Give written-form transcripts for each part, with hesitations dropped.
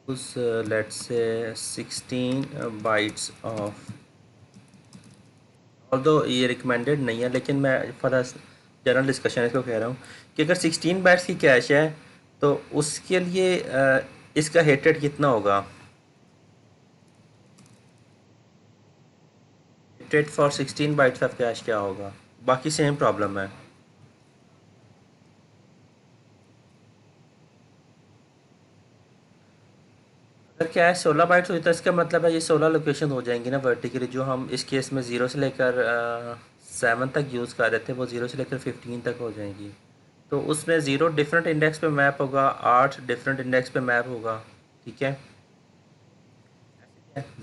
उस let's say 16 bytes of, although ये recommended नहीं है, लेकिन मैं फॉर जनरल डिस्कशन इसको कह रहा हूँ कि अगर 16 बाइट्स की कैश है तो उसके लिए इसका हिट रेट कितना होगा। Hit rate for 16 bytes of cash क्या होगा। बाकी सेम प्रॉब्लम है। अगर कैश 16 बाइट्स हुई तो इसका मतलब है ये 16 लोकेशन हो जाएंगी ना वर्टिकली, जो हम इस केस में 0 से लेकर 7 तक यूज़ कर रहे थे वो 0 से लेकर 15 तक हो जाएंगी। तो उसमें 0 डिफरेंट इंडेक्स पे मैप होगा, 8 डिफरेंट इंडेक्स पे मैप होगा। ठीक है,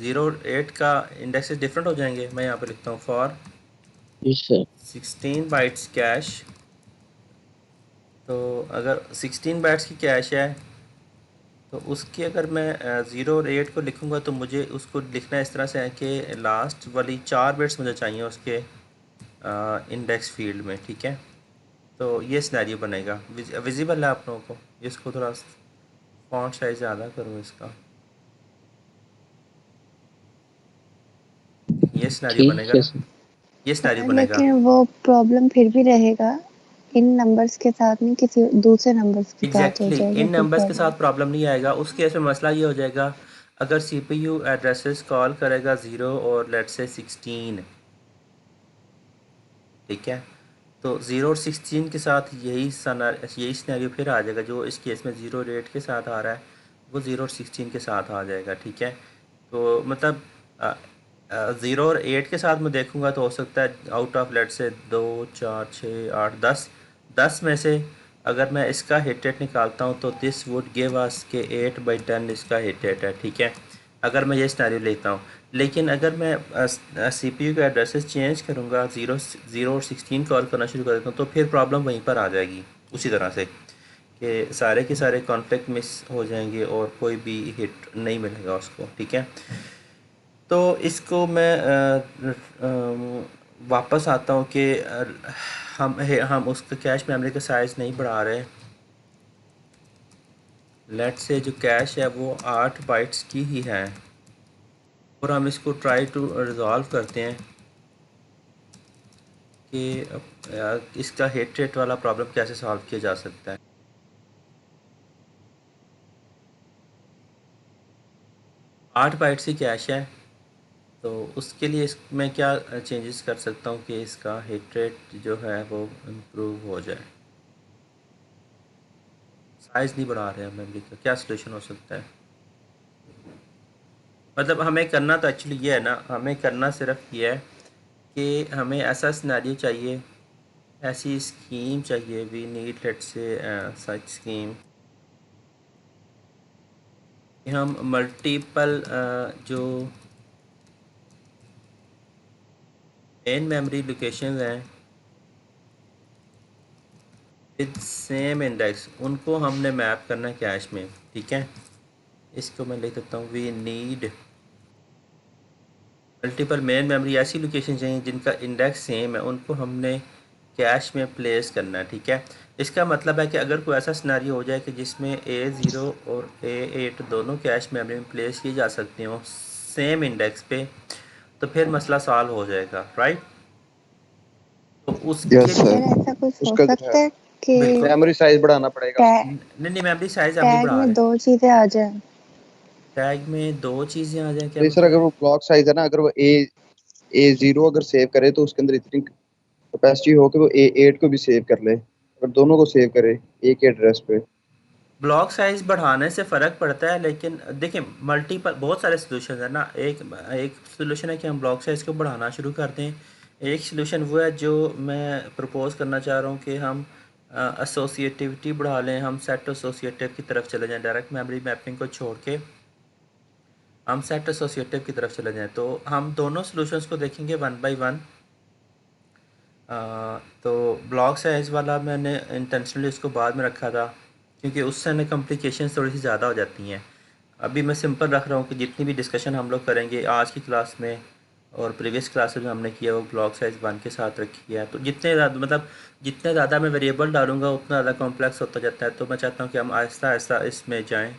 0 8 का इंडेक्सेस डिफरेंट हो जाएंगे। मैं यहाँ पे लिखता हूँ for G sir. 16 bytes cache. तो अगर 16 बाइट्स की कैश है तो उसकी अगर मैं 0 और 8 को लिखूँगा तो मुझे उसको लिखना इस तरह से है कि लास्ट वाली 4 बिट्स मुझे चाहिए उसके इंडेक्स फील्ड में। ठीक है, तो ये सिनेरियो बनेगा। विजिबल है आप लोगों को। इसको थोड़ा फॉन्ट साइज ज़्यादा करूँ इसका, ये सिनेरियो ठीक बनेगा है ना। सर। ये सिनेरियो बनेगा। लेकिन वो प्रॉब्लम फिर भी रहेगा, इन नंबर्स के साथ नहीं, किसी दूसरे नंबर्स के साथ हो एग्जैक्टली जाएगा इन फिर नंबर्स के प्रॉब्लम। साथ प्रॉब्लम नहीं आएगा। उस केस में मसला ये हो जाएगा, अगर सीपीयू एड्रेसेस कॉल करेगा 0 और लेट्स से 16। ठीक है, तो 0 और 16 के साथ यही सिनेरियो फिर आ जाएगा। जो इस केस में 0 और 8 के साथ आ रहा है वो 0 और 16 के साथ आ जाएगा। ठीक है, तो मतलब 0 और 8 के साथ मैं देखूंगा तो हो सकता है आउट ऑफ लेट से 2 4 6 8 10, 10 में से अगर मैं इसका हिट रेट निकालता हूँ तो दिस वुड गिव अस के 8/10 इसका हिट रेट है। ठीक है, अगर मैं ये सिनेरियो लेता हूँ। लेकिन अगर मैं सीपीयू के एड्रेसेस चेंज करूँगा, 0 और 16 कॉल करना शुरू कर देता हूँ, तो फिर प्रॉब्लम वहीं पर आ जाएगी उसी तरह से कि सारे के सारे कॉन्फ्लिक्ट मिस हो जाएंगे और कोई भी हिट नहीं मिलेगा उसको। ठीक है, तो इसको मैं वापस आता हूँ कि हम उसका कैश मेमोरी का साइज़ नहीं बढ़ा रहे। लेट से जो कैश है वो 8 बाइट्स की ही है और हम इसको ट्राई टू रिजॉल्व करते हैं कि इसका हिट रेट वाला प्रॉब्लम कैसे सॉल्व किया जा सकता है। 8 बाइट्स की कैश है, तो उसके लिए मैं क्या चेंजेस कर सकता हूँ कि इसका हिट रेट जो है वो इम्प्रूव हो जाए। साइज़ नहीं बढ़ा रहे हैं मेमोरी का, क्या सोल्यूशन हो सकता है। मतलब हमें करना तो एक्चुअली ये है ना, हमें करना सिर्फ ये है कि हमें ऐसा सिनेरियो चाहिए, ऐसी स्कीम चाहिए। We need let's say such scheme कि हम मल्टीपल जो मेन मेमोरी लोकेशन हैं विद सेम इंडेक्स उनको हमने मैप करना है कैश में। ठीक है, इसको मैं लिख देता हूँ, we need multiple main memory, ऐसी लोकेशन चाहिए जिनका इंडेक्स सेम है, उनको हमने कैश में प्लेस करना है। ठीक है, इसका मतलब है कि अगर कोई ऐसा सिनेरियो हो जाए कि जिसमें A0 और A8 दोनों कैश मेमोरी में प्लेस किए जा सकते हो सेम इंडेक्स पे, तो फिर मसला सॉल्व हो जाएगा। राइट, तो उसके यस लिए सर। अगर ऐसा कुछ हो उसका जो है सकता है कि बिल्कुल मेमोरी साइज बढ़ाना पड़ेगा उसको। टैग नहीं नहीं, मेमोरी साइज़ हम नहीं टैग बढ़ा में रहे। दो चीजें आ जाएं। टैग में दो चीज़ें आ जाएं, क्या नहीं सर, मतलब। अगर वो ब्लॉक साइज है ना, अगर वो A0 अगर सेव करे तो उसके अंदर इतनी कैपेसिटी हो कि वो A8 को भी सेव कर ले, अगर दोनों को सेव करे एक ही एड्रेस पे। ब्लॉक साइज बढ़ाने से फ़र्क पड़ता है, लेकिन देखिए मल्टीपल बहुत सारे सोल्यूशन है ना। एक एक सोल्यूशन है कि हम ब्लॉक साइज को बढ़ाना शुरू कर दें। एक सोल्यूशन वो है जो मैं प्रपोज करना चाह रहा हूँ कि हम एसोसिएटिविटी बढ़ा लें, हम सेट एसोसिएटिव की तरफ चले जाएं, डायरेक्ट मेमोरी मैपिंग को छोड़ के हम सेट एसोसिएटिव की तरफ चले जाएं। तो हम दोनों सोल्यूशंस को देखेंगे वन बाय वन। तो ब्लॉक साइज़ वाला मैंने इंटेंशनली उसको बाद में रखा था क्योंकि उससे ना कॉम्प्लिकेशंस थोड़ी सी ज़्यादा हो जाती हैं। अभी मैं सिंपल रख रहा हूँ कि जितनी भी डिस्कशन हम लोग करेंगे आज की क्लास में और प्रीवियस क्लासेस में हमने किया वो ब्लॉक साइज़ 1 के साथ रखी है। तो जितने ज़्यादा मतलब जितने ज़्यादा मैं वेरिएबल डालूँगा उतना ज़्यादा कॉम्प्लेक्स होता जाता है। तो मैं चाहता हूँ कि हम आहिस्ता आहिस्ता इसमें जाएँ,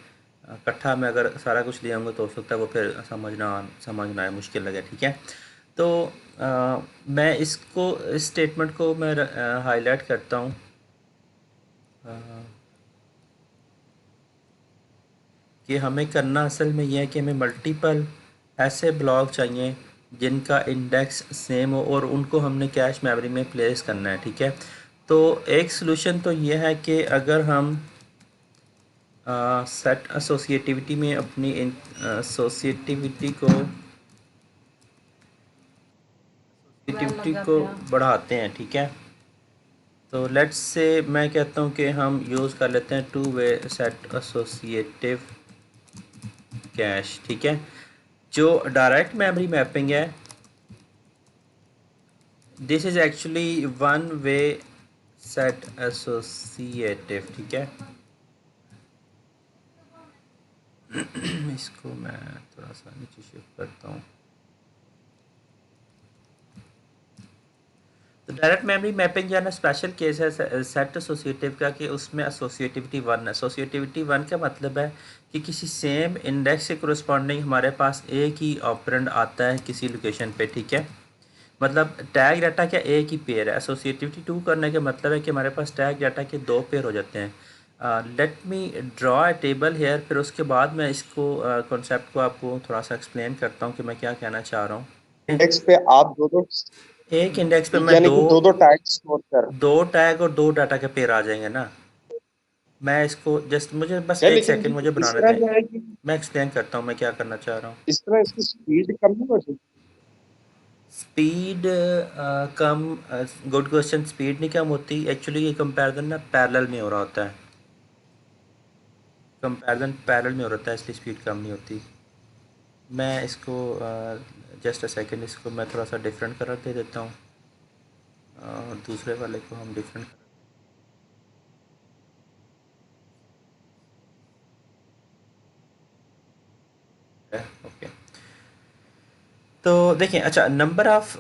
इकट्ठा मैं अगर सारा कुछ ले आऊँगा तो हो सकता है वो फिर समझना आए, मुश्किल लगे, ठीक है। तो मैं इसको, इस स्टेटमेंट को मैं हाईलाइट करता हूँ कि हमें करना असल में यह है कि हमें मल्टीपल ऐसे ब्लॉक चाहिए जिनका इंडेक्स सेम हो और उनको हमने कैश मेमोरी में प्लेस करना है, ठीक है। तो एक सलूशन तो यह है कि अगर हम सेट एसोसिएटिविटी में अपनी एसोसिएटिविटी को बढ़ाते हैं, ठीक है। तो लेट्स से मैं कहता हूँ कि हम यूज़ कर लेते हैं two way set associative cash, ठीक है। जो डायरेक्ट मेमोरी मैपिंग है, this is actually one way set associative, ठीक है। इसको मैं थोड़ा सा नीचे शिफ्ट करता हूँ। तो डायरेक्ट मेमोरी मैपिंग जो है ना, स्पेशल केस है सेट एसोसिएटिव का कि उसमें एसोसिएटिविटी वन का मतलब है कि किसी सेम इंडेक्स के कोरस्पॉन्डिंग हमारे पास एक ही ऑपरेंड आता है किसी लोकेशन पे, ठीक है। मतलब टैग डाटा का एक ही पेयर है। एसोसिएटिविटी टू करने का मतलब है कि हमारे पास टैग डाटा के दो पेयर हो जाते हैं। Let me draw a table here, फिर उसके बाद मैं इसको कॉन्सेप्ट को आपको थोड़ा सा एक्सप्लेन करता हूँ कि मैं क्या कहना चाह रहा हूँ। इंडेक्स पे आप दो एक इंडेक्स पे मैं यानी कि दो टैग स्टोर कर दो टैग और दो डाटा के पेयर आ जाएंगे ना। मैं इसको जस्ट, मुझे बस है, एक लेकिन सेकंड मुझे इस बनाने तरह दें, जो है कि मैं एक्सप्लेन करता हूँ मैं क्या करना चाह रहा हूँ। इस तरह इसकी स्पीड कम नहीं हो सकती। स्पीड कम, गुड क्वेश्चन। स्पीड नहीं कम होती एक्चुअली, ये कंपैरिजन ना पैरेलल में हो रहा होता है, कंपैरिजन पैरेलल में हो रहा है, इसलिए स्पीड कम नहीं होती। मैं इसको जस्ट अ सेकंड, इसको मैं थोड़ा सा डिफरेंट कलर दे देता हूँ, दूसरे वाले को हम डिफरेंट कलर, ओके। तो देखिए, अच्छा नंबर ऑफ़,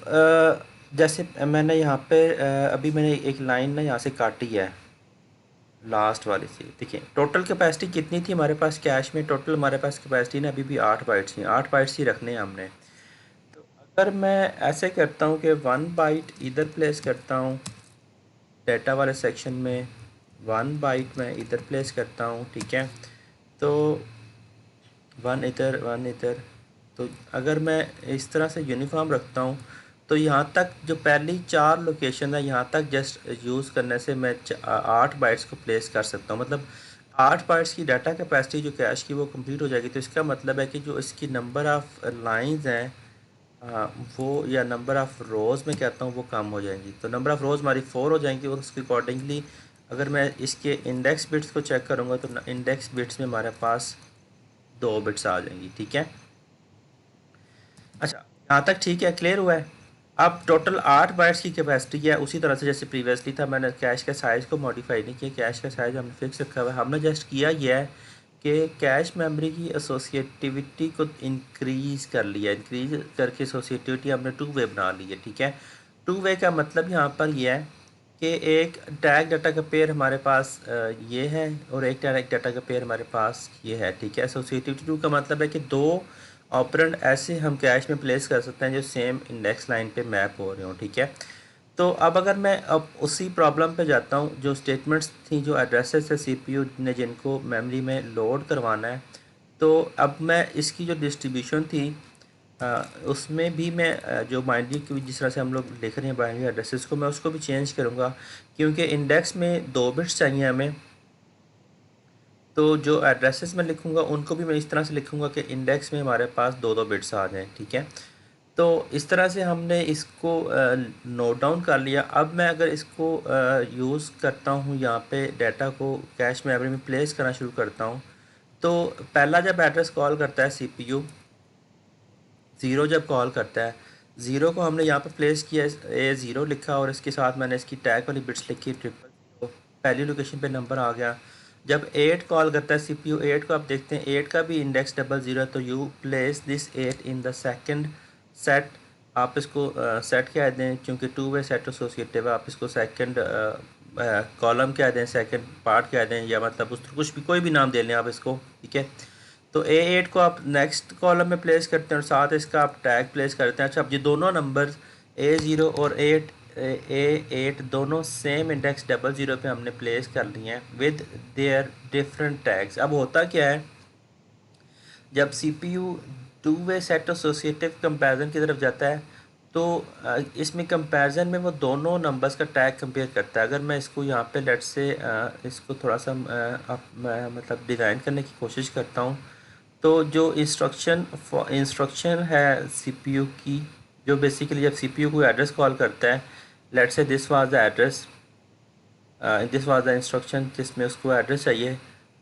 जैसे मैंने यहाँ पे अभी मैंने एक लाइन ना यहाँ से काटी है लास्ट वाली से। देखिए टोटल कैपेसिटी कितनी थी हमारे पास कैश में, टोटल हमारे पास कैपेसिटी ना अभी भी 8 बाइट्स थी, 8 बाइट्स ही रखने हैं हमने। तो अगर मैं ऐसे करता हूँ कि 1 बाइट इधर प्लेस करता हूँ डेटा वाले सेक्शन में, 1 बाइट मैं इधर प्लेस करता हूँ, ठीक है। तो 1 इधर 1 इधर, तो अगर मैं इस तरह से यूनिफॉर्म रखता हूँ तो यहाँ तक जो पहली 4 लोकेशन है यहाँ तक जस्ट यूज़ करने से मैं 8 बाइट्स को प्लेस कर सकता हूँ। मतलब 8 बाइट्स की डाटा कैपेसिटी जो कैश की वो कंप्लीट हो जाएगी। तो इसका मतलब है कि जो इसकी नंबर ऑफ़ लाइंस हैं वो, या नंबर ऑफ़ रोज़ में कहता हूँ, वो कम हो जाएंगी। तो नंबर ऑफ़ रोज़ हमारी 4 हो जाएंगी और उसके अकॉर्डिंगली अगर मैं इसके इंडेक्स बिट्स को चेक करूँगा तो इंडेक्स बिट्स में हमारे पास 2 बिट्स आ जाएंगी, ठीक है। अच्छा, यहाँ तक ठीक है, क्लियर हुआ है। अब टोटल 8 बाइट्स की कैपेसिटी है, उसी तरह से जैसे प्रीवियसली था। मैंने कैश का साइज़ को मॉडिफाई नहीं किया, कैश का साइज़ हमने फिक्स रखा हुआ है। हमने जस्ट किया यह है कि कैश मेमोरी की एसोसिएटिविटी को इंक्रीज़ कर लिया, इंक्रीज करके एसोसिएटिविटी हमने टू वे बना ली है, ठीक है। टू वे का मतलब यहाँ पर यह है कि एक टैग डाटा का पेयर हमारे पास ये है और एक टैग डाटा का पेयर हमारे पास ये है, ठीक है। एसोसिएटिविटी टू का मतलब है कि दो ऑपरेंड ऐसे हम कैश में प्लेस कर सकते हैं जो सेम इंडेक्स लाइन पे मैप हो रहे हो, ठीक है। तो अब अगर मैं अब उसी प्रॉब्लम पे जाता हूँ, जो स्टेटमेंट्स थी, जो एड्रेसेस है सीपीयू ने जिनको मेमोरी में लोड करवाना है, तो अब मैं इसकी जो डिस्ट्रीब्यूशन थी उसमें भी मैं जो बाइनरी की जिस तरह से हम लोग लिख रहे हैं बाइनरी एड्रेसेस को, मैं उसको भी चेंज करूँगा क्योंकि इंडेक्स में 2 बिट्स चाहिए हमें। तो जो एड्रेसेस मैं लिखूँगा उनको भी मैं इस तरह से लिखूँगा कि इंडेक्स में हमारे पास 2 बिट्स आ जाएँ, ठीक है। तो इस तरह से हमने इसको नोट डाउन कर लिया। अब मैं अगर इसको यूज़ करता हूँ यहाँ पे डाटा को कैश मेमोरी में प्लेस करना शुरू करता हूँ, तो पहला जब एड्रेस कॉल करता है सीपीयू, ज़ीरो जब कॉल करता है, ज़ीरो को हमने यहाँ पे प्लेस किया, A0 लिखा और इसके साथ मैंने इसकी टैग वाली बिट्स लिखी 000, पहली लोकेशन पे नंबर आ गया। जब 8 कॉल करता है सीपीयू, 8 को आप देखते हैं 8 का भी इंडेक्स 00 है, तो you place this 8 in the second set. आप इसको सेट कह दें, क्योंकि टू वे सेट एसोसिएटिव है, आप इसको सेकंड कॉलम कह दें, सेकंड पार्ट कह दें, या मतलब उस कुछ भी कोई भी नाम दे लें आप इसको, ठीक है। तो A8 को आप नेक्स्ट कॉलम में प्लेस करते हैं और साथ इसका आप टैग प्लेस करते हैं। अच्छा, अब ये दोनों नंबर्स A0 और A8 दोनों सेम इंडेक्स 00 पे हमने प्लेस कर लिए हैं विद देयर डिफरेंट टैग्स। अब होता क्या है, जब CPU two way set associative comparison की तरफ जाता है तो इसमें कंपैरिजन में वो दोनों नंबर्स का टैग कंपेयर करता है। अगर मैं इसको यहाँ पे लेट से इसको थोड़ा सा मतलब डिज़ाइन करने की कोशिश करता हूँ, तो जो इंस्ट्रक्शन है CPU की, जो बेसिकली जब CPU कोई एड्रेस कॉल करता है, लेट से this was the address, this was the instruction जिसमें उसको एड्रेस चाहिए,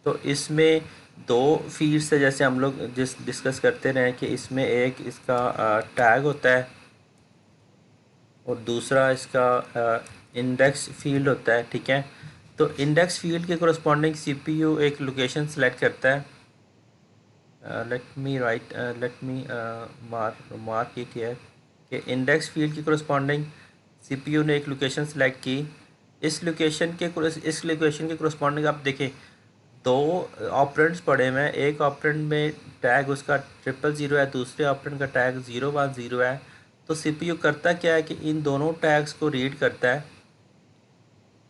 तो इसमें दो फील्ड्स है जैसे हम लोग डिस्कस करते रहे कि इसमें एक इसका टैग होता है और दूसरा इसका इंडेक्स फील्ड होता है। ठीक है, तो इंडेक्स फील्ड के कोरस्पॉन्डिंग CPU एक लोकेशन सेलेक्ट करता है। Let me mark it here कि इंडेक्स फील्ड की कोरस्पॉन्डिंग CPU ने एक लोकेशन सेलेक्ट की। इस लोकेशन के कोरस्पॉन्डिंग आप देखें दो ऑपरेंड्स पड़े हुए हैं, एक ऑपरेंड में टैग उसका 000 है, दूसरे ऑपरेंड का टैग 010 है। तो CPU करता क्या है कि इन दोनों टैग्स को रीड करता है,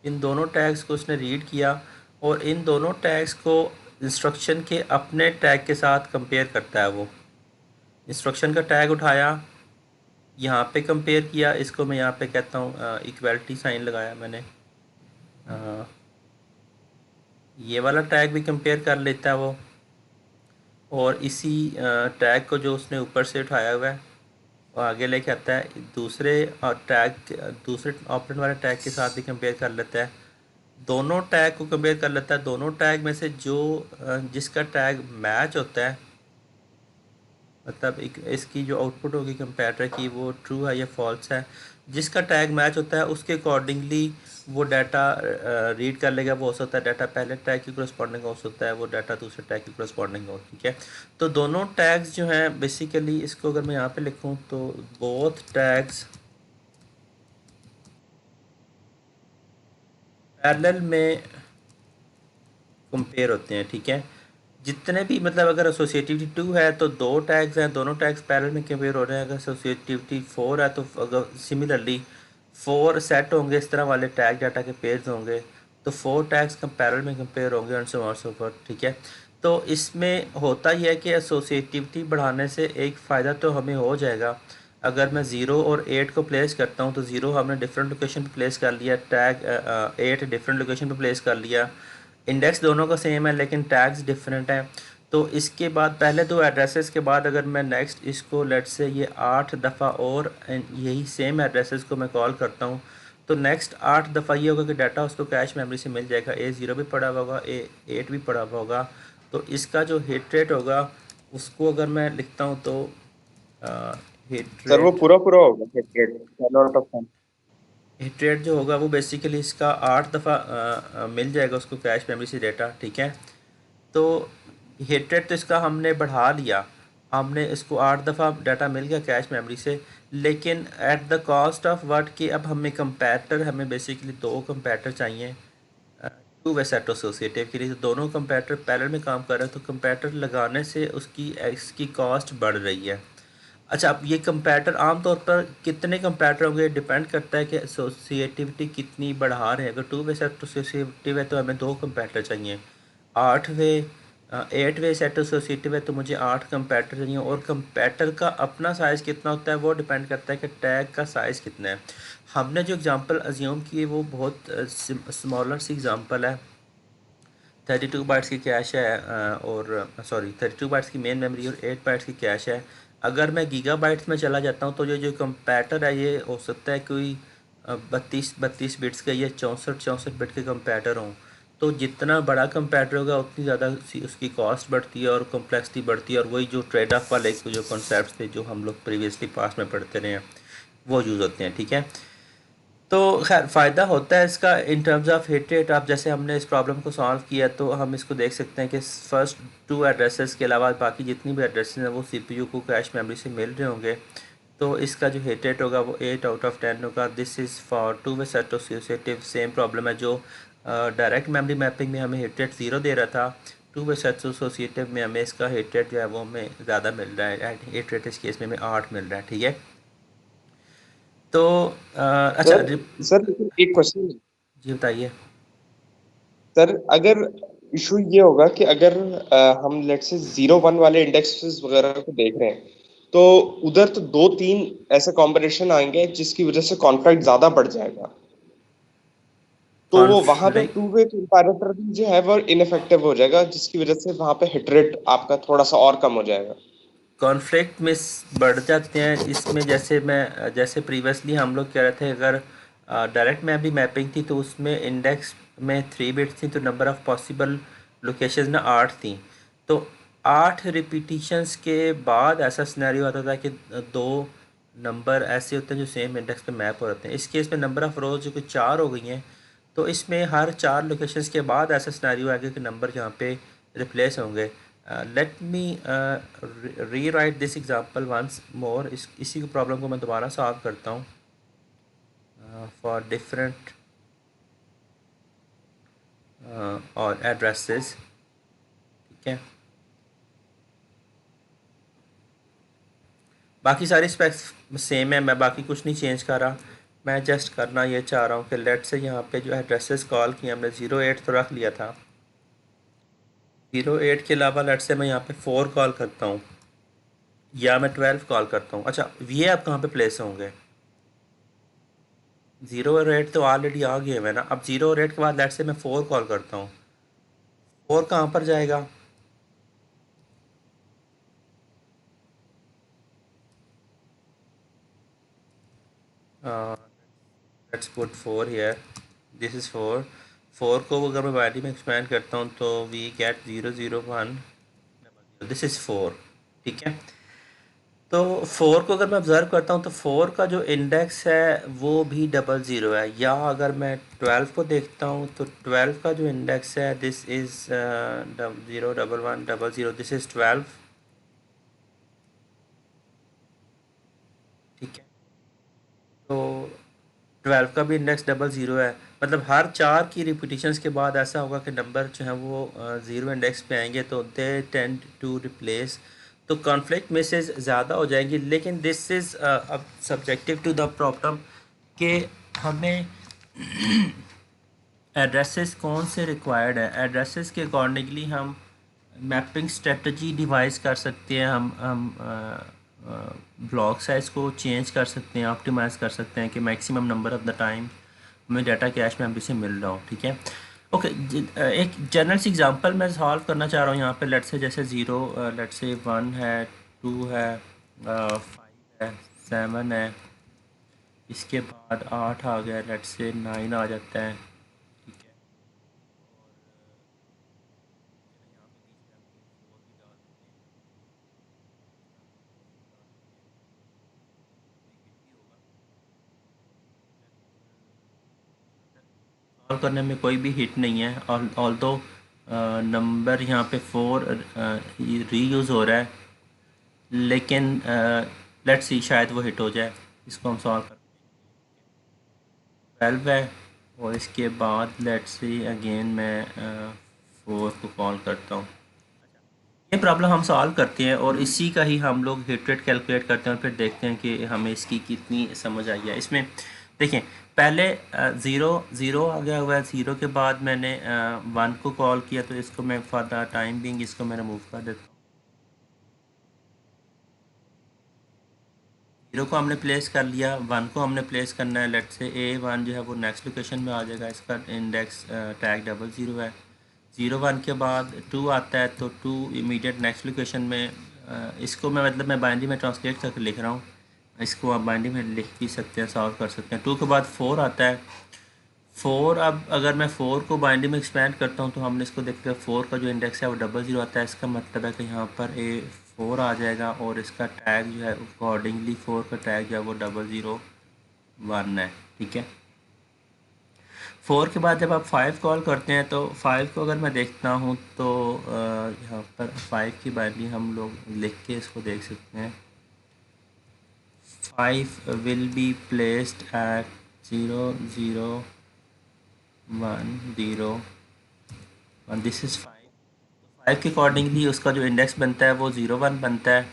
इन दोनों टैग्स को उसने रीड किया और इन दोनों टैग्स को इंस्ट्रक्शन के अपने टैग के साथ कंपेयर करता है। वो इंस्ट्रक्शन का टैग उठाया, यहाँ पे कंपेयर किया, इसको मैं यहाँ पे कहता हूँ इक्वलिटी साइन लगाया मैंने, ये वाला टैग भी कंपेयर कर लेता है वो, और इसी टैग को जो उसने ऊपर से उठाया हुआ है वो आगे लेके आता है दूसरे ऑपरेंड वाले टैग के साथ भी कंपेयर कर लेता है। दोनों टैग को कंपेयर कर लेता है, दोनों टैग में से जो जिसका टैग मैच होता है, मतलब इसकी जो आउटपुट होगी कंपैरेटर की वो ट्रू है या फॉल्स है, जिसका टैग मैच होता है उसके अकॉर्डिंगली वो डाटा रीड कर लेगा। वो हो सकता है डाटा पहले टैग की कोरस्पॉन्डिंग हो सकता है वो डाटा दूसरे टैग की कोरस्पॉन्डिंग हो। ठीक है, तो दोनों टैग्स जो हैं बेसिकली, इसको अगर मैं यहाँ पे लिखूँ तो बोथ टैग्स पैरेलल में कंपेयर होते हैं। ठीक है, जितने भी मतलब अगर एसोसिएटिविटी 2 है तो दो टैग्स हैं, दोनों टैग्स पैरेलल में कंपेयर हो रहे हैं। अगर एसोसिएटिविटी 4 है तो अगर सिमिलरली 4 सेट होंगे, इस तरह वाले टैग डाटा के पेयर्स होंगे, तो 4 टैग्स पैरेलल में कंपेयर होंगे and so on so forth. ठीक है, तो इसमें होता ही है कि एसोसिएटिविटी बढ़ाने से एक फ़ायदा तो हमें हो जाएगा। अगर मैं 0 और 8 को प्लेस करता हूँ तो 0 हमने डिफरेंट लोकेशन पे प्लेस कर लिया, टैग 8 डिफरेंट लोकेशन पे प्लेस कर लिया, इंडेक्स दोनों का सेम है लेकिन टैग्स डिफरेंट हैं। तो इसके बाद पहले दो एड्रेसेस के बाद अगर मैं नेक्स्ट इसको लेट से ये 8 दफ़ा और यही सेम एड्रेसेस को मैं कॉल करता हूँ, तो नेक्स्ट 8 दफ़ा ये होगा कि डाटा उसको कैश मेमोरी से मिल जाएगा। A0 भी पड़ा हुआ होगा, A8 भी पड़ा हुआ होगा। तो इसका जो हिट रेट होगा उसको अगर मैं लिखता हूँ तो हिट सर वो रेट पूरा होगा हिट रेट हिट रेट जो होगा वो बेसिकली इसका 8 दफ़ा मिल जाएगा उसको कैश मेमोरी से डाटा। ठीक है, तो हिट रेट तो इसका हमने बढ़ा लिया, हमने इसको 8 दफ़ा डाटा मिल गया कैश मेमोरी से, लेकिन at the cost of what कि अब हमें कंपैरेटर, हमें बेसिकली दो कंपैरेटर चाहिए टू वे सेट एसोसिएटिव के लिए। तो दोनों कंपैरेटर पैरेलल में काम कर रहे हैं, तो कंपैरेटर लगाने से इसकी कॉस्ट बढ़ रही है। अच्छा, अब ये कंपैरेटर आमतौर पर कितने कंपैरेटर होंगे डिपेंड करता है कि एसोसिएटिविटी कितनी बढ़ा रहे हैं। अगर टू वे सेट एसोसिएटिव है तो हमें दो कंपैरेटर चाहिए, 8 वे सेट एसोसिएटिव है तो मुझे 8 कंपैरेटर चाहिए। और कंपैरेटर का अपना साइज़ कितना होता है वो डिपेंड करता है कि टैग का साइज़ कितना है। हमने जो एग्जांपल अज्यूम की है वो बहुत स्मॉलर सी एग्जांपल है, 32 बाइट्स की कैश है और 32 बाइट्स की मेन मेमोरी और 8 बाइट्स की कैश है। अगर मैं गीगाबाइट्स में चला जाता हूँ तो ये जो कंपैरेटर है ये हो सकता है कोई 32 बिट्स का या 64 बिट के कंपैरेटर हों। तो जितना बड़ा कंपैरेटर होगा उतनी ज़्यादा उसकी कॉस्ट बढ़ती है और कॉम्प्लेक्सिटी बढ़ती है, और वही जो ट्रेड ऑफ वाले जो कॉन्सेप्ट थे जो हम लोग प्रीवियसली पास में पढ़ते रहे हैं वो यूज़ होते हैं। ठीक है, तो खैर फ़ायदा होता है इसका in terms of hit rate. आप जैसे हमने इस प्रॉब्लम को सॉल्व किया तो हम इसको देख सकते हैं कि फर्स्ट 2 एड्रेसेस के अलावा बाकी जितनी भी एड्रेसेस हैं वो CPU को कैश मेमोरी से मिल रहे होंगे, तो इसका जो हिट रेट होगा वो 8 आउट ऑफ 10 होगा। This is for two way set associative. Same problem है जो डायरेक्ट मेमोरी मैपिंग में हमें हिट रेट 0 दे रहा था, टू के साथ एसोसिएटिव में हमें इसका हिट रेट जो है वो हमें ज़्यादा मिल रहा है, हिट रेट इस केस में हमें 8 मिल रहा है, ठीक है। तो अच्छा सर सर एक क्वेश्चन। जी बताइए। सर अगर इशू ये होगा कि अगर हम लेट से 0 1 वाले इंडेक्सेस वगैरह को देख रहे हैं तो उधर तो 2 3 ऐसे कॉम्बिनेशन आएंगे जिसकी वजह से कॉन्फ्लिक्ट ज्यादा बढ़ जाएगा, तो वो वहां पे कॉन्फ्लिक्ट 2 वे कंपैरेटर भी जो है वो इनफेक्टिव हो जाएगा, जिसकी वजह से वहां पे हिट रेट आपका थोड़ा सा और कम हो जाएगा। कॉन्फ्लिक्ट मिस बढ़ जाते हैं इसमें। जैसे प्रीवियसली हम लोग कह रहे थे, अगर डायरेक्ट मैप भी मैपिंग थी तो उसमें इंडेक्स में 3 बिट्स थी, तो नंबर ऑफ़ पॉसिबल लोकेशंस ना 8 थी। तो 8 रिपीटिशंस के बाद ऐसा सिनेरियो आता था कि 2 नंबर ऐसे होते हैं जो सेम इंडेक्स पे मैप हो जाते हैं। इस केस में नंबर ऑफ़ रोज जो कि 4 हो गई हैं, तो इसमें हर 4 लोकेशंस के बाद ऐसा सिनेरियो आएगा कि नंबर यहाँ पे रिप्लेस होंगे। Let me rewrite this example once more. इसी की प्रॉब्लम को मैं दोबारा सॉल्व करता हूँ फॉर डिफरेंट और एड्रेसेस, ठीक है। बाकी सारी स्पेक्स सेम है, मैं बाकी कुछ नहीं चेंज कर रहा। मैं जस्ट करना ये चाह रहा हूँ कि लेट से यहाँ पे जो एड्रेसेस कॉल किए हमने 08 तो रख लिया था, 08 के अलावा लेट से मैं यहाँ पे 4 कॉल करता हूँ या मैं 12 कॉल करता हूँ। अच्छा ये अब कहाँ पे प्लेस होंगे? 0 और 8 तो ऑलरेडी आ गए हुए ना। अब 0 और 8 के बाद लेट से मैं 4 कॉल करता हूँ, 4 कहाँ पर जाएगा? Let's put 4 here, this is 4। 4 को अगर मैं बाइनरी में एक्सपेंड करता हूँ तो वी गेट 0 0 1, दिस इज़ 4, ठीक है। तो 4 को अगर मैं ऑब्ज़र्व करता हूँ तो 4 का जो इंडेक्स है वो भी 00 है। या अगर मैं 12 को देखता हूँ तो 12 का जो इंडेक्स है दिस इज़ 0 1 1 00, दिस इज़ 12, ठीक है। तो 12 का भी इंडेक्स 00 है। मतलब हर 4 की रिपीटिशंस के बाद ऐसा होगा कि नंबर जो है वो 0 इंडेक्स पे आएंगे, तो दे टेंड टू रिप्लेस, तो कॉन्फ्लिक्ट मिसेस ज़्यादा हो जाएंगी। लेकिन दिस इज़ अब सब्जेक्टिव टू द प्रॉब्लम कि हमें एड्रेसेस कौन से रिक्वायर्ड है। एड्रेसेस के अकॉर्डिंगली हम मैपिंग स्ट्रेटजी डिवाइस कर सकते हैं, हम ब्लॉक साइज़ को चेंज कर सकते हैं, ऑप्टिमाइज़ कर सकते हैं कि maximum number of the time हमें डाटा कैश मेमोरी से मिल रहा हो, ठीक है। ओके, एक जनरल सी एग्जांपल मैं सॉल्व करना चाह रहा हूँ यहाँ पे। लेट से जैसे 0, लेट से 1 है, 2 है, 5 है, 7 है, इसके बाद 8 आ गया, लेट से 9 आ जाता है, ठीक है। और यहाँ पे बीच में हम कहीं 4 भी डाल देते हैं, यहाँ पे 4 भी डाल देते हैं, कोई हिट भी होगा। सॉल्व करने में कोई भी हिट नहीं है, और ऑल्दो नंबर यहाँ पे 4 रीयूज़ हो रहा है, लेकिन लेट्स सी शायद वो हिट हो जाए। इसको हम सॉल्व करते हैं, 12 है, और इसके बाद लेट्स सी अगेन मैं 4 को कॉल करता हूँ। ये प्रॉब्लम हम सॉल्व करते हैं और इसी का ही हम लोग हिट रेट कैलकुलेट करते हैं और फिर देखते हैं कि हमें इसकी कितनी समझ आई है। इसमें देखें, पहले 0 आ गया हुआ है, 0 के बाद मैंने 1 को कॉल किया, तो इसको मैं फॉर द टाइम बिंग इसको मैं रिमूव कर देता हूँ। 0 को हमने प्लेस कर लिया, 1 को हमने प्लेस करना है। लेट से A1 जो है वो नेक्स्ट लोकेशन में आ जाएगा, इसका इंडेक्स टैग 00 है। 01 के बाद 2 आता है, तो 2 इमीडिएट नेक्स्ट लोकेशन में, इसको मैं मतलब मैं बाइनरी में ट्रांसलेट करके लिख रहा हूँ, इसको आप बाइनरी में लिख भी सकते हैं, सॉल्व कर सकते हैं। 2 के बाद 4 आता है, 4, अब अगर मैं 4 को बाइनरी में एक्सपेंड करता हूँ तो हमने इसको देखते हैं 4 का जो इंडेक्स है वो 00 आता है। इसका मतलब है कि यहाँ पर A4 आ जाएगा और इसका टैग जो है अकॉर्डिंगली 4 का टैग जो है वो 001 है, ठीक है। 4 के बाद जब आप 5 कॉल करते हैं तो 5 को अगर मैं देखता हूँ तो यहाँ पर 5 की बाइनरी हम लोग लिख के इसको देख सकते हैं। 5 will be placed at 0 0 1 0 1, this is 5। तो 5 के अकॉर्डिंगली उसका जो इंडेक्स बनता है वो 0 1 बनता है।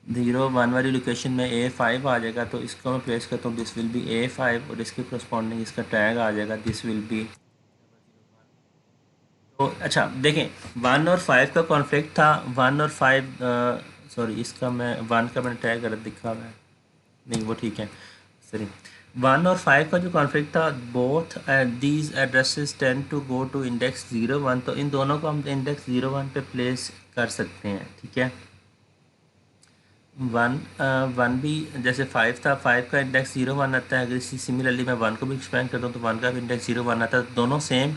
0 1 वाली लोकेशन में A5 आ जाएगा, तो इसको मैं प्लेस करता हूँ, दिस विल बी A5 और इसके करस्पॉन्डिंग इसका टैग आ जाएगा, दिस विल बी। तो अच्छा देखें, 1 और 5 का कॉन्फ्लिक्ट था। 1 और 5 सॉरी, इसका मैं 1 का मैंने टैग गलत दिखा हुआ है, नहीं वो ठीक है, सॉरी। 1 और 5 का जो कॉन्फ्लिक्ट था, both these addresses tend to go to index 0 1, तो इन दोनों को हम इंडेक्स 0 1 पे प्लेस कर सकते हैं, ठीक है। 1 भी जैसे 5 था, 5 का इंडेक्स 0 1 आता है। अगर इसी सिमिलरली मैं 1 को भी एक्सपेंड करता हूँ तो 1 का भी इंडेक्स 0 1 आता है, तो दोनों सेम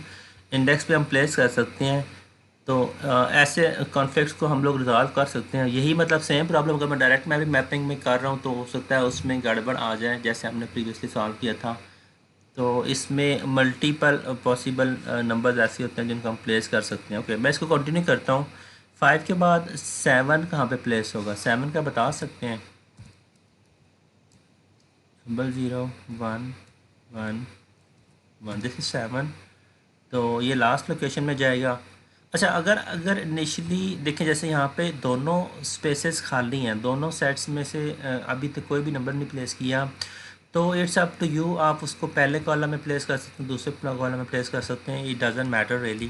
इंडेक्स पे हम प्लेस कर सकते हैं। तो ऐसे कॉन्फ्लिक्ट्स को हम लोग रिजॉल्व कर सकते हैं। यही मतलब सेम प्रॉब्लम अगर मैं डायरेक्ट मैपिंग में कर रहा हूँ तो हो सकता है उसमें गड़बड़ आ जाए, जैसे हमने प्रीवियसली सॉल्व किया था। तो इसमें मल्टीपल पॉसिबल नंबर्स ऐसे होते हैं जिनको हम प्लेस कर सकते हैं। ओके, मैं इसको कंटिन्यू करता हूँ। 5 के बाद 7 कहाँ पे प्लेस होगा? 7 का बता सकते हैं? 0 0 1 1 1, दिस इज 7, तो ये लास्ट लोकेशन में जाएगा। अच्छा, अगर अगर इनिशियली देखें, जैसे यहाँ पे दोनों स्पेसेस खाली हैं, दोनों सेट्स में से अभी तक कोई भी नंबर नहीं प्लेस किया, तो इट्स अप टू यू, आप उसको पहले कॉलम में प्लेस कर सकते हैं, दूसरे कॉलम में प्लेस कर सकते हैं, इट डजेंट मैटर रियली।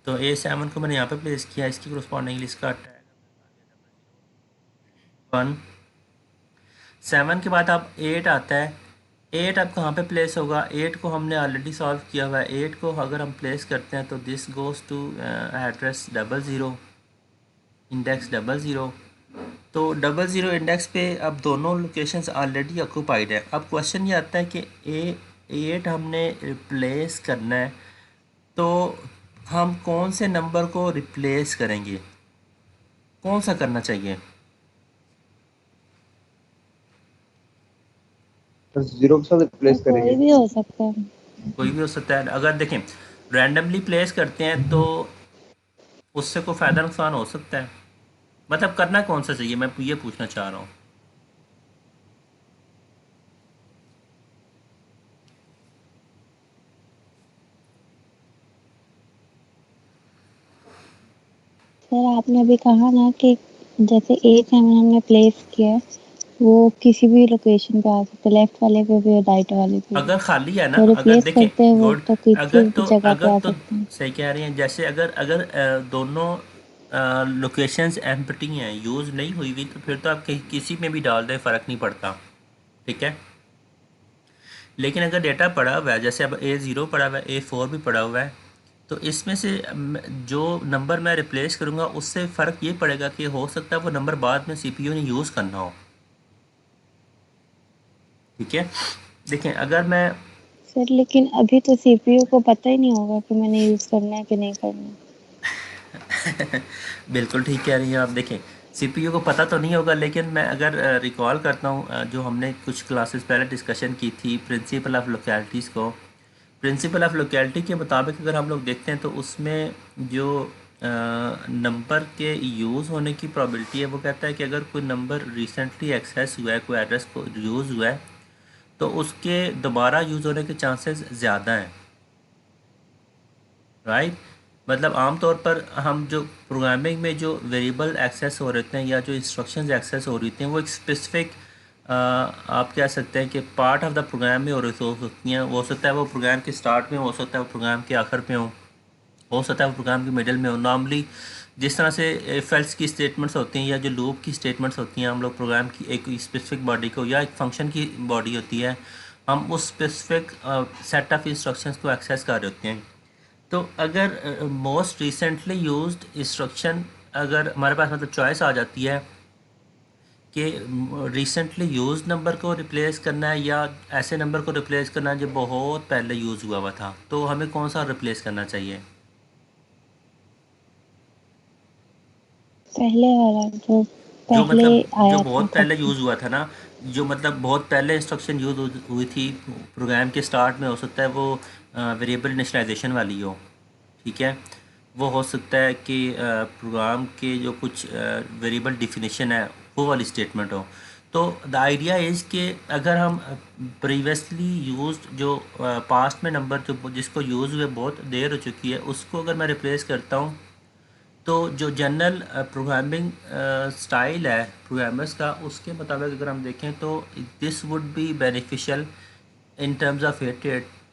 तो A7 को मैंने यहाँ पे प्लेस किया, इसकी करस्पॉन्डिंगली इसका टैग 1। 7 के बाद अब 8 आता है। 8 अब कहाँ पे प्लेस होगा? 8 को हमने ऑलरेडी सॉल्व किया हुआ है। 8 को अगर हम प्लेस करते हैं तो this goes to address 00, index 00। तो 00 इंडेक्स पे अब दोनों लोकेशंस ऑलरेडी ऑक्यूपाइड है। अब क्वेश्चन ये आता है कि A8 हमने रिप्लेस करना है, तो हम कौन से नंबर को रिप्लेस करेंगे? कौन सा करना चाहिए? बस 0 के साथ रिप्लेस कोई करेंगे। भी हो सकता है। कोई भी हो सकता है। अगर देखें रैंडमली प्लेस करते हैं तो उससे कोई फ़ायदा नुकसान हो सकता है। मतलब करना कौन सा चाहिए, मैं ये पूछना चाह रहा हूँ। सर आपने अभी कहा ना कि जैसे A7 हमने प्लेस किया है, वो किसी भी लोकेशन पे आ सकता है, लेफ्ट वाले पे भी और राइट वाले पे भी। अगर खाली है ना, तो अगर रिप्लेस देखें, करते हैं वो गुड, तो किसी भी जगह पे अगर आ तो सकते हैं। सही कह रही हैं। जैसे अगर अगर दोनों लोकेशंस एम्प्टी हैं, यूज़ नहीं हुई हुई, तो फिर तो आप किसी में भी डाल दें, फ़र्क नहीं पड़ता, ठीक है। लेकिन अगर डेटा पड़ा हुआ है, जैसे अब A0 पड़ा हुआ है, A4 भी पड़ा हुआ है, तो इसमें से जो नंबर मैं रिप्लेस करूँगा उससे फ़र्क ये पड़ेगा कि हो सकता है वो नंबर बाद में CPU ने यूज़ करना हो, ठीक है। देखें अगर मैं सर लेकिन अभी तो CPU को पता ही नहीं होगा कि मैंने यूज़ करना है कि नहीं करना है। बिल्कुल ठीक कह रही हैं आप। देखें CPU को पता तो नहीं होगा, लेकिन मैं अगर रिकॉल करता हूँ जो हमने कुछ क्लासेस पहले डिस्कशन की थी प्रिंसिपल ऑफ लोकेलिटीज़ को, प्रिंसिपल ऑफ लोकेलिटी के मुताबिक अगर हम लोग देखते हैं तो उसमें जो नंबर के यूज़ होने की प्रोबेबिलिटी है, वो कहता है कि अगर कोई नंबर रिसेंटली एक्सेस हुआ है, कोई एड्रेस को यूज़ हुआ है, तो उसके दोबारा यूज़ होने के चांसेस ज़्यादा हैं, राइट। मतलब आम तौर पर हम जो प्रोग्रामिंग में जो वेरिएबल एक्सेस हो रहे हैं या जो इंस्ट्रक्शंस एक्सेस हो रही हैं, वो एक स्पेसिफिक आप कह सकते हैं कि पार्ट ऑफ द प्रोग्राम में हो सकती हैं। हो सकता है वो प्रोग्राम के स्टार्ट में, हो सकता है वो प्रोग्राम के आखिर में हो सकता है वो प्रोग्राम के मिडिल में हो। नॉर्मली जिस तरह से इफ एल्स की स्टेटमेंट्स होती हैं या जो लूप की स्टेटमेंट्स होती हैं, हम लोग प्रोग्राम की एक स्पेसिफिक बॉडी को या एक फंक्शन की बॉडी होती है, हम उस स्पेसिफिक सेट ऑफ इंस्ट्रक्शंस को एक्सेस कर रहे होते हैं। तो अगर मोस्ट रिसेंटली यूज्ड इंस्ट्रक्शन अगर हमारे पास मतलब चॉइस आ जाती है कि रिसेंटली यूज्ड नंबर को रिप्लेस करना है या ऐसे नंबर को रिप्लेस करना है जो बहुत पहले यूज़ हुआ हुआ था, तो हमें कौन सा रिप्लेस करना चाहिए? पहले वाला जो जो पहले मतलब जो आया था बहुत पहले सबसे। यूज़ हुआ था ना, जो मतलब बहुत पहले इंस्ट्रक्शन यूज़ हुई थी प्रोग्राम के स्टार्ट में, हो सकता है वो वेरिएबल इनिशियलाइजेशन वाली हो, ठीक है। वो हो सकता है कि प्रोग्राम के जो कुछ वेरिएबल डिफिनीशन है वो वाली स्टेटमेंट हो। तो द आइडिया इज़ कि अगर हम प्रीवियसली यूज्ड जो पास्ट में नंबर जो जिसको यूज़ हुए बहुत देर हो चुकी है, उसको अगर मैं रिप्लेस करता हूँ तो जो जनरल प्रोग्रामिंग स्टाइल है प्रोग्रामर्स का, उसके मुताबिक अगर हम देखें तो this would be beneficial in terms of it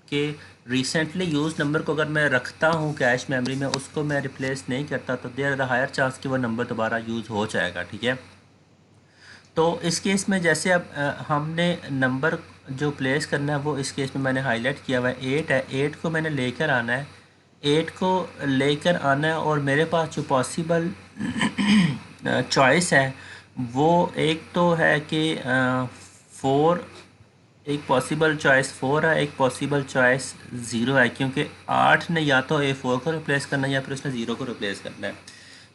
कि रिसेंटली यूज नंबर को अगर मैं रखता हूँ कैश मेमोरी में, उसको मैं रिप्लेस नहीं करता, तो there are the higher chance कि वो नंबर दोबारा यूज़ हो जाएगा। ठीक है, तो इस केस में जैसे अब हमने नंबर जो प्लेस करना है वो इस केस में मैंने हाईलाइट किया हुआ है 8 है। 8 को मैंने लेकर आना है, 8 को लेकर आना है, और मेरे पास जो पॉसिबल चॉइस है वो एक तो है कि 4, एक पॉसिबल चॉइस 4 है, एक पॉसिबल चॉइस 0 है, क्योंकि 8 ने या तो A4 को रिप्लेस करना है या फिर उसने 0 को रिप्लेस करना है।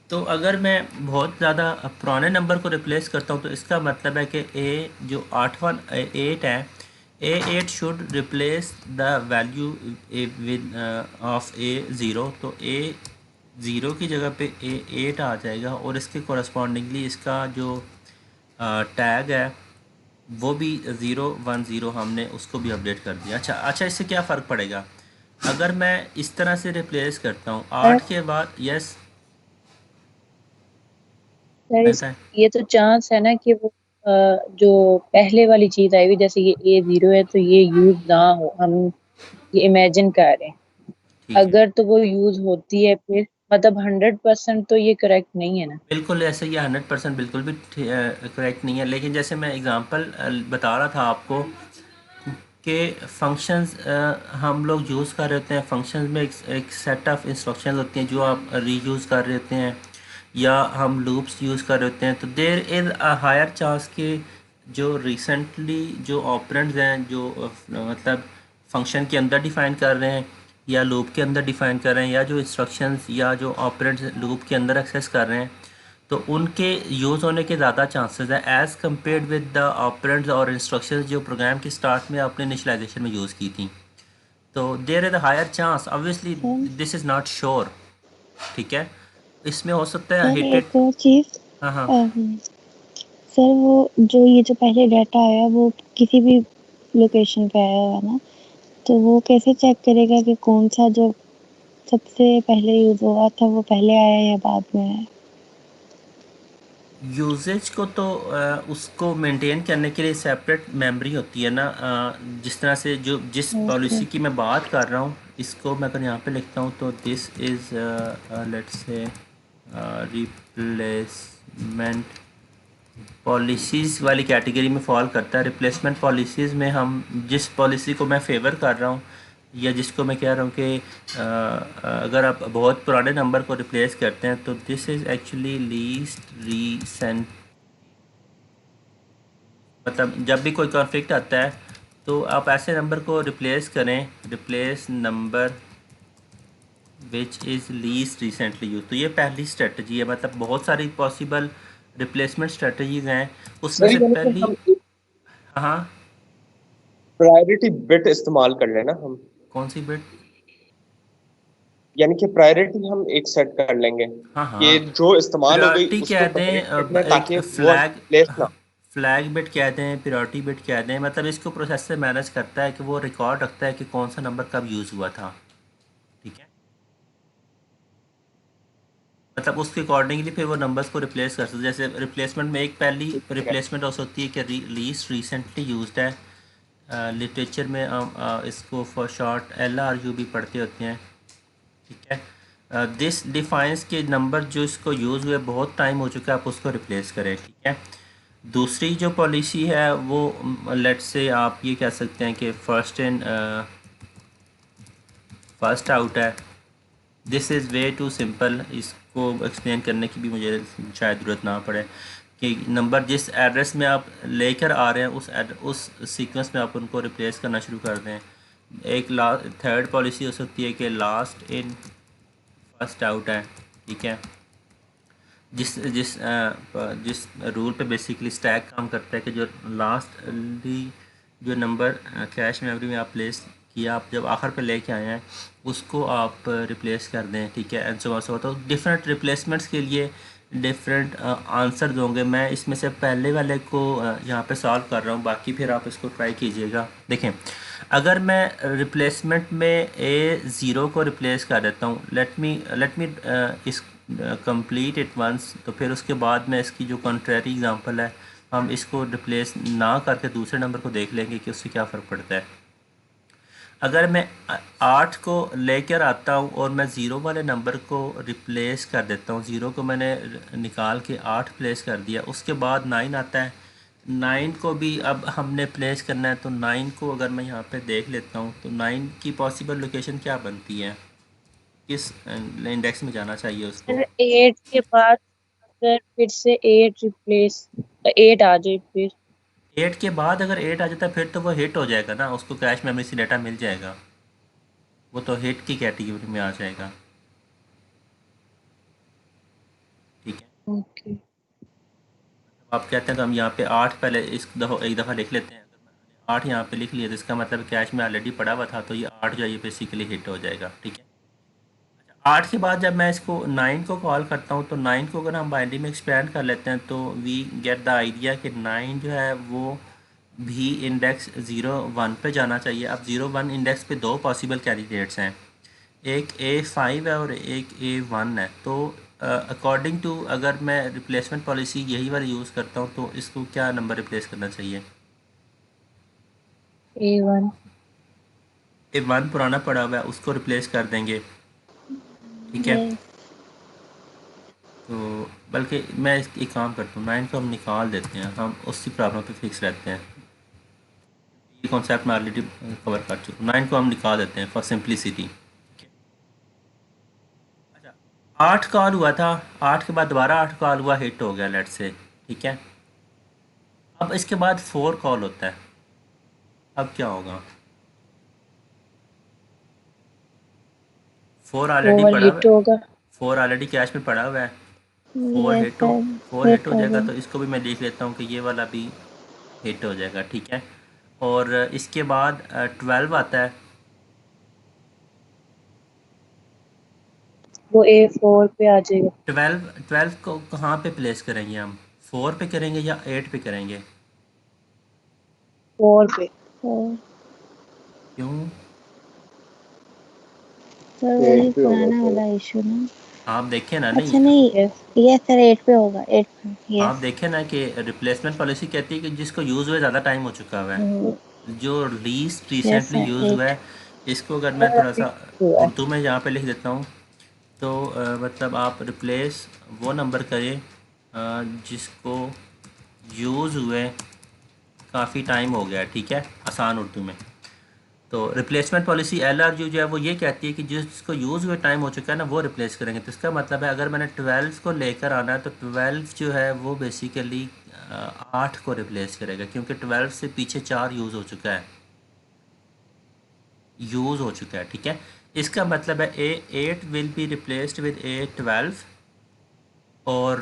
तो अगर मैं बहुत ज़्यादा पुराने नंबर को रिप्लेस करता हूँ तो इसका मतलब है कि ए जो 8 है, A8 should replace the value with of A0, तो A0 की जगह पे A8 आ जाएगा, और इसके कॉरस्पॉन्डिंगली इसका जो टैग है वो भी 010 हमने उसको भी अपडेट कर दिया। अच्छा, इससे क्या फ़र्क पड़ेगा अगर मैं इस तरह से रिप्लेस करता हूँ 8 के बाद? यस, सर ऐसा है। ये तो चांस है ना कि वो जो पहले वाली चीज आई हुई, जैसे ये A0 है तो ये यूज ना हो, हम ये इमेजिन कर रहे हैं। ठीक है, अगर तो वो यूज होती है फिर मतलब 100% तो ये करेक्ट नहीं है ना। बिल्कुल ऐसे ही 100% बिल्कुल भी करेक्ट नहीं है, लेकिन जैसे मैं एग्जांपल बता रहा था आपको कि फंक्शंस हम लोग यूज़ कर रहे होते हैं। फंक्शंस में एक सेट ऑफ इंस्ट्रक्शंस होती हैं जो आप रीयूज़ कर रहे होते हैं, या हम लूप्स यूज़ कर रहे होते हैं। तो there is a higher chance कि जो रिसेंटली जो ऑपरेंड्स हैं जो मतलब फंक्शन के अंदर डिफ़ाइन कर रहे हैं या लूप के अंदर डिफ़ाइन कर रहे हैं, या जो इंस्ट्रक्शंस या जो ऑपरेंड्स लूप के अंदर एक्सेस कर रहे हैं, तो उनके यूज़ होने के ज़्यादा चांसेस है as compared with the operands और इंस्ट्रक्शंस जो प्रोग्राम के स्टार्ट में आपने इनिशियलाइजेशन में यूज़ की थी। तो there is a higher chance, obviously sir this is not sure. ठीक है, इसमें हो सकता है सर हिटेड। एक और चीज़, हाँ हाँ, सर वो जो ये जो पहले डाटा आया वो किसी भी लोकेशन पे आया हुआ ना, तो वो कैसे चेक करेगा कि कौन सा जो सबसे पहले यूज़ हुआ था वो पहले आया या बाद में आया? यूजेज को तो उसको मेंटेन करने के लिए सेपरेट मेमोरी होती है ना, जिस तरह से जो जिस ओके। पॉलिसी की मैं बात कर रहा हूँ, इसको मैं अगर यहाँ पे लिखता हूँ तो this is let's say replacement policies वाली कैटेगरी में फॉल करता है। रिप्लेसमेंट पॉलिसीज़ में हम जिस पॉलिसी को मैं फेवर कर रहा हूँ या जिसको मैं कह रहा हूँ कि अगर आप बहुत पुराने नंबर को रिप्लेस करते हैं तो this is actually least recent, मतलब जब भी कोई कॉन्फ्लिक्ट आता है तो आप ऐसे नंबर को रिप्लेस करें, replace number which is least recently use. तो ये पहली स्ट्रेटजी है, मतलब बहुत सारी पॉसिबल रिप्लेसमेंट स्ट्रेटजीज हैं, उसमें सर से यानी कि पहली। हम हाँ, प्रायोरिटी बिट इस्तेमाल कर लेना हम, कौन सी बिट? यानी कि प्रायोरिटी हम एक सेट कर लेंगे हाँ कि हाँ, जो इस्तेमाल हो गई प्रायोरिटी कह उसको दें, पहले करना है एक ताकि वो फ्लैग, प्लेस ना। फ्लैग बिट कह दें, प्रायोरिटी बिट कह दें, मतलब इसको प्रोसेसर मैनेज करता है कि वो रिकॉर्ड रखता है कि कौन सा नंबर कब यूज़ हुआ था। ठीक है, मतलब उसके अकॉर्डिंगली फिर वो नंबर्स को रिप्लेस कर सकते हैं। जैसे रिप्लेसमेंट में एक पहली ठीक है। रिप्लेसमेंट हो सकती है कि लीस्ट रिसेंटली यूज्ड है। लिटरेचर में हम इसको फॉर शॉर्ट LRU भी पढ़ते होते हैं। ठीक है, दिस डिफाइंस के नंबर जो इसको यूज़ हुए बहुत टाइम हो चुका है, आप उसको रिप्लेस करें। ठीक है, दूसरी जो पॉलिसी है वो लेट से आप ये कह सकते हैं कि फर्स्ट इन फर्स्ट आउट है। This is way too simple, इसको एक्सप्लेन करने की भी मुझे शायद ज़रूरत ना पड़े कि नंबर जिस एड्रेस में आप लेकर आ रहे हैं उस सीक्वेंस में आप उनको रिप्लेस करना शुरू कर दें। एक थर्ड पॉलिसी हो सकती है कि लास्ट इन फर्स्ट आउट है। ठीक है, जिस जिस जिस रूल पे बेसिकली स्टैक काम करता है कि जो लास्टली जो नंबर कैश मेमोरी में आप प्लेस किया, आप जब आखिर पे लेके आए हैं उसको आप रिप्लेस कर दें। ठीक है, एंड सो ऑन सो। तो डिफरेंट रिप्लेसमेंट्स के लिए डिफरेंट आंसर होंगे। मैं इसमें से पहले वाले को यहाँ पे सॉल्व कर रहा हूँ, बाकी फिर आप इसको ट्राई कीजिएगा। देखें, अगर मैं रिप्लेसमेंट में A0 को रिप्लेस कर देता हूँ, let me complete it once, तो फिर उसके बाद में इसकी जो कॉन्ट्रेरी एग्जांपल है हम इसको रिप्लेस ना करके दूसरे नंबर को देख लेंगे कि उससे क्या फ़र्क पड़ता है। अगर मैं 8 को लेकर आता हूँ और मैं ज़ीरो वाले नंबर को रिप्लेस कर देता हूँ, ज़ीरो को मैंने निकाल के 8 प्लेस कर दिया, उसके बाद 9 आता है, 9 को भी अब हमने प्लेस करना है, तो 9 को अगर मैं यहाँ पे देख लेता हूँ तो 9 की पॉसिबल लोकेशन क्या बनती है, किस इंडेक्स में जाना चाहिए उसको। सर 8 के बाद अगर फिर से 8 रिप्लेस 8 आ जाए फिर 8 के बाद अगर 8 आ जाता है फिर तो वो हिट हो जाएगा ना, उसको कैश मेमोरी से डाटा मिल जाएगा, वो तो हिट की कैटेगरी में आ जाएगा। ठीक है, ओके आप कहते हैं तो हम यहाँ पे 8 पहले इस दफ़ा एक दफ़ा लिख लेते हैं, अगर मैंने 8 यहाँ पे लिख लिया तो इसका मतलब कैश में ऑलरेडी पड़ा हुआ था, तो ये 8 जो है ये बेसिकली हिट हो जाएगा। ठीक है, 8 के बाद जब मैं इसको 9 को कॉल करता हूँ तो 9 को अगर हम बाइनरी में एक्सपेंड कर लेते हैं तो वी गेट द आइडिया कि 9 जो है वो भी इंडेक्स 0 1 पे जाना चाहिए। अब 0 1 इंडेक्स पे दो पॉसिबल कैंडिडेट्स हैं, एक A5 है और एक A1 है। तो अकॉर्डिंग टू अगर मैं रिप्लेसमेंट पॉलिसी यही वाली यूज़ करता हूँ तो इसको क्या नंबर रिप्लेस करना चाहिए। A1 A1 पुराना पड़ा हुआ है उसको रिप्लेस कर देंगे। ठीक है, ये तो बल्कि मैं एक काम करता हूँ, 9 को हम निकाल देते हैं, हम उसी प्रॉब्लम पे फिक्स रहते हैं, ये कॉन्सेप्ट मैं ऑलरेडी कवर कर चुका हूँ। 9 को हम निकाल देते हैं फॉर सिंप्लिसिटी। अच्छा, 8 कॉल हुआ था, 8 के बाद दोबारा 8 कॉल हुआ, हिट हो गया लेट से। ठीक है, अब इसके बाद 4 कॉल होता है, अब क्या होगा। 4 ऑलरेडी ओवर पड़ा हुआ हिट है, होगा 4 ऑलरेडी कैश में पड़ा हुआ है, 4 ये हिट हो, सर 4 हिट हो हिट हो जाएगा, गया। तो इसको भी मैं लिख लेता हूँ कि ये वाला भी हिट हो जाएगा। ठीक है, और इसके बाद 12 आता है, वो A4 पे आ जाएगा 12 को कहाँ पे प्लेस करेंगे हम, 4 पे करेंगे या 8 पे करेंगे। 4 पे तो क्यों, सर वही 8 पे होगा पुराना सर। वाला इशू ना। आप देखें ना, नहीं अच्छा नहीं, यस ये सर 8 पे होगा, 8 पे आप यस। देखें ना कि रिप्लेसमेंट पॉलिसी कहती है कि जिसको यूज़ हुए ज़्यादा टाइम हो चुका हुआ है, जो least yes recently sir use हुआ 8। है, इसको अगर मैं और थोड़ा अभी सा हुआ है उर्दू में यहाँ पे लिख देता हूँ तो मतलब आप रिप्लेस वो नंबर करें जिसको यूज़ हुए काफ़ी टाइम हो गया है। ठीक है, आसान उर्दू में। तो रिप्लेसमेंट पॉलिसी LRU जो है वो ये कहती है कि जिसको यूज़ हुए टाइम हो चुका है ना वो रिप्लेस करेंगे। तो इसका मतलब है अगर मैंने 12 को लेकर आना है तो 12 जो है वो बेसिकली 8 को रिप्लेस करेगा, क्योंकि 12 से पीछे 4 यूज़ हो चुका है। ठीक है, इसका मतलब है A8 will be replaced with A12, और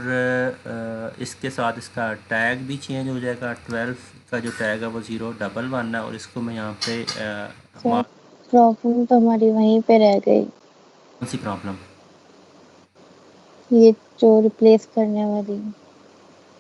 इसके साथ इसका टैग भी चेंज हो जाएगा। 12 का जो टैग है वो 011 है, और इसको मैं यहाँ पे सर प्रॉब्लम तो हमारी वहीं पे रह गई, कौन सी प्रॉब्लम। ये जो रिप्लेस करने वाली।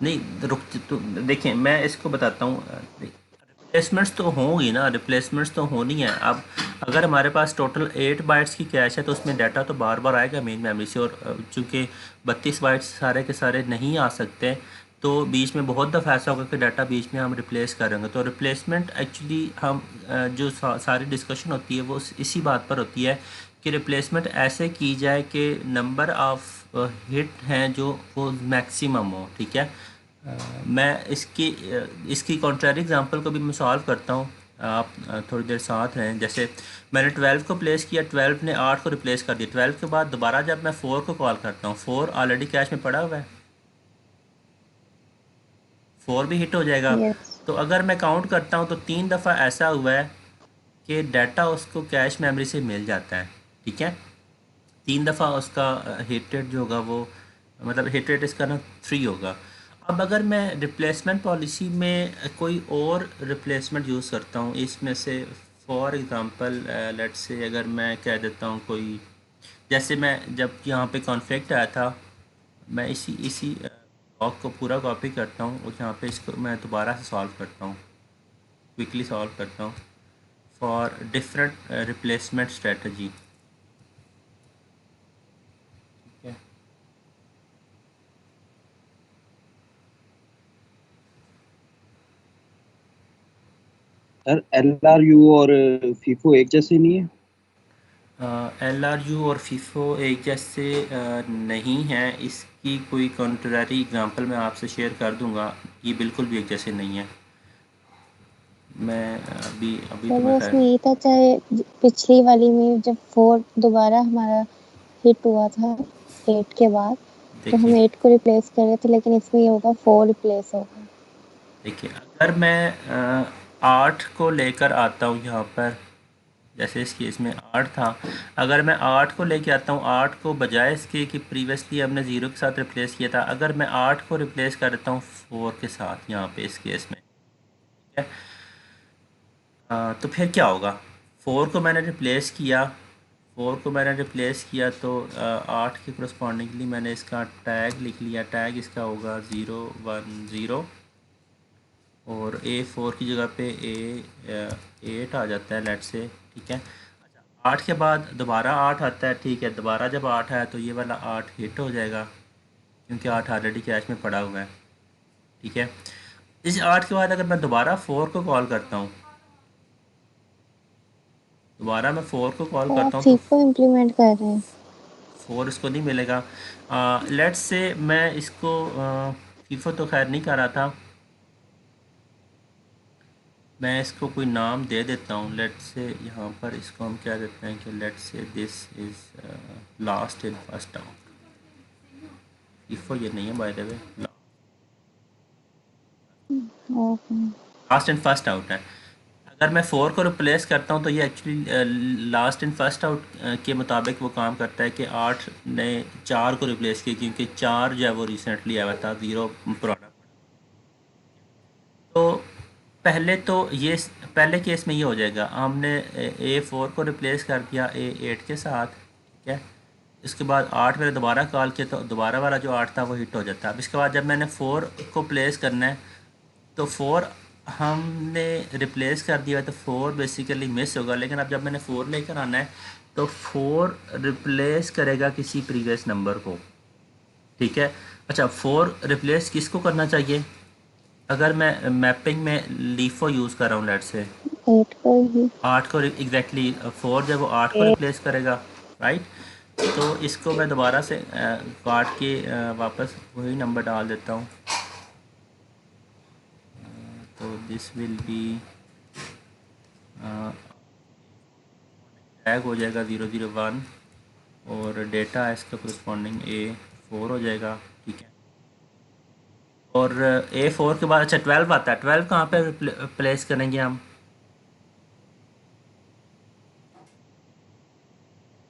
नहीं रुक, तो देखिए मैं इसको बताता हूँ, रिप्लेसमेंट्स तो होंगी ना, रिप्लेसमेंट्स तो होनी है। अब अगर हमारे पास टोटल 8 बाइट्स की कैश है तो उसमें डाटा तो बार बार आएगा मेन मेमोरी से, और चूँकि 32 बाइट्स सारे के सारे नहीं आ सकते तो बीच में बहुत दफ़ा ऐसा होगा कि डाटा बीच में हम रिप्लेस करेंगे। तो रिप्लेसमेंट एक्चुअली हम जो सारी डिस्कशन होती है वो इसी बात पर होती है कि रिप्लेसमेंट ऐसे की जाए कि नंबर ऑफ हिट हैं जो वो मैक्सिमम हो। ठीक है, मैं इसकी कॉन्ट्रेरी एग्जांपल को भी मैं सॉल्व करता हूँ, आप थोड़ी देर साथ रहें। जैसे मैंने 12 को प्लेस किया, 12 ने 8 को रिप्लेस कर दिया, 12 के बाद दोबारा जब मैं 4 को कॉल करता हूँ, 4 ऑलरेडी कैश में पड़ा हुआ है, 4 भी हिट हो जाएगा। यस तो अगर मैं काउंट करता हूँ तो 3 दफ़ा ऐसा हुआ है कि डाटा उसको कैश मेमोरी से मिल जाता है। ठीक है, 3 दफ़ा उसका हिट रेट जो होगा वो, मतलब हिट रेट इसका ना 3 होगा। अब अगर मैं रिप्लेसमेंट पॉलिसी में कोई और रिप्लेसमेंट यूज़ करता हूँ इसमें से, फॉर एग्ज़ाम्पल लेट्स से अगर मैं कह देता हूँ कोई, जैसे मैं जब यहाँ पे कॉन्फ्लिक्ट आया था, मैं इसी इसी ब्लॉक को पूरा कॉपी करता हूँ और यहाँ पे इसको मैं दोबारा से सॉल्व करता हूँ, क्विकली सॉल्व करता हूँ फॉर डिफरेंट रिप्लेसमेंट स्ट्रेटजी। ठीक है, सर LRU और फीफो एक जैसे नहीं है? LRU और फीफो एक जैसे नहीं हैं। इसकी कोई कंट्रारी एग्जांपल मैं आपसे शेयर कर दूंगा। ये बिल्कुल भी एक जैसे नहीं है। मैं अभी अभी सर तो वो मैं खैर उसमें ये था, चाहे पिछली वाली में जब 4 दोबारा हमारा हिट हुआ था 8 के बाद, तो हम देखिए 8 को रिप्लेस कर रहे थे, लेकिन इसमें ये होगा 4 रिप्लेस होगा। देखिए अगर मैं 8 को लेकर आता हूँ यहाँ पर, जैसे इस केस में 8 था, अगर मैं 8 को लेके आता हूँ, 8 को बजाय इसके कि प्रीवियसली हमने 0 के साथ रिप्लेस किया था, अगर मैं 8 को रिप्लेस कर देता हूँ 4 के साथ यहाँ पे इस केस में, ठीक है, तो फिर क्या होगा? 4 को मैंने रिप्लेस किया, 4 को मैंने रिप्लेस किया तो 8 के करस्पॉन्डिंगली मैंने इसका टैग लिख लिया। टैग इसका होगा 010 और A4 की जगह पे A8 आ जाता है लेट से, ठीक है। अच्छा, 8 के बाद दोबारा 8 आता है, ठीक है। दोबारा जब 8 आया तो ये वाला 8 हिट हो जाएगा क्योंकि 8 ऑलरेडी कैश में पड़ा हुआ है, ठीक है। इस 8 के बाद अगर मैं दोबारा 4 को कॉल करता हूँ, दोबारा मैं 4 को कॉल सर आप करता हूँ तो फीफो इम्प्लीमेंट कर रहे हैं? 4 इसको नहीं मिलेगा। लेट्स से मैं इसको फीफो तो खैर नहीं कर रहा था, मैं इसको कोई नाम दे देता हूँ। लेट्स से यहाँ पर इसको हम क्या देते हैं कि let's say this is last in first out. FIFO ये नहीं है by the way, okay. Last in first out है। अगर मैं 4 को रिप्लेस करता हूँ तो ये actually last in first out के मुताबिक वो काम करता है कि 8 ने 4 को रिप्लेस किया क्योंकि 4 जो है वो रिसेंटली आया था, 0 पुराना। तो पहले तो ये पहले केस में ये हो जाएगा, हमने A4 को रिप्लेस कर दिया A8 के साथ, ठीक है। इसके बाद 8 मैंने दोबारा कॉल किया तो दोबारा वाला जो 8 था वो हिट हो जाता है। अब इसके बाद जब मैंने 4 को प्लेस करना है तो 4 हमने रिप्लेस कर दिया तो 4 बेसिकली मिस होगा, लेकिन अब जब मैंने 4 लेकर आना है तो 4 रिप्लेस करेगा किसी प्रीवियस नंबर को, ठीक है। अच्छा, 4 रिप्लेस किसको करना चाहिए? अगर मैं मैपिंग में लीफो यूज़ कर रहा हूँ लेट से 8 को ही। 8 को एग्जैक्टली 4 जब वो 8 को रिप्लेस करेगा, राइट, तो इसको मैं दोबारा से काट के वापस वही नंबर डाल देता हूँ। तो दिस विल बी टैग हो जाएगा 001 और डेटा इसका करस्पॉन्डिंग A4 हो जाएगा, ठीक है। और A4 के बाद अच्छा 12 आता है। 12 कहाँ पे प्लेस करेंगे हम?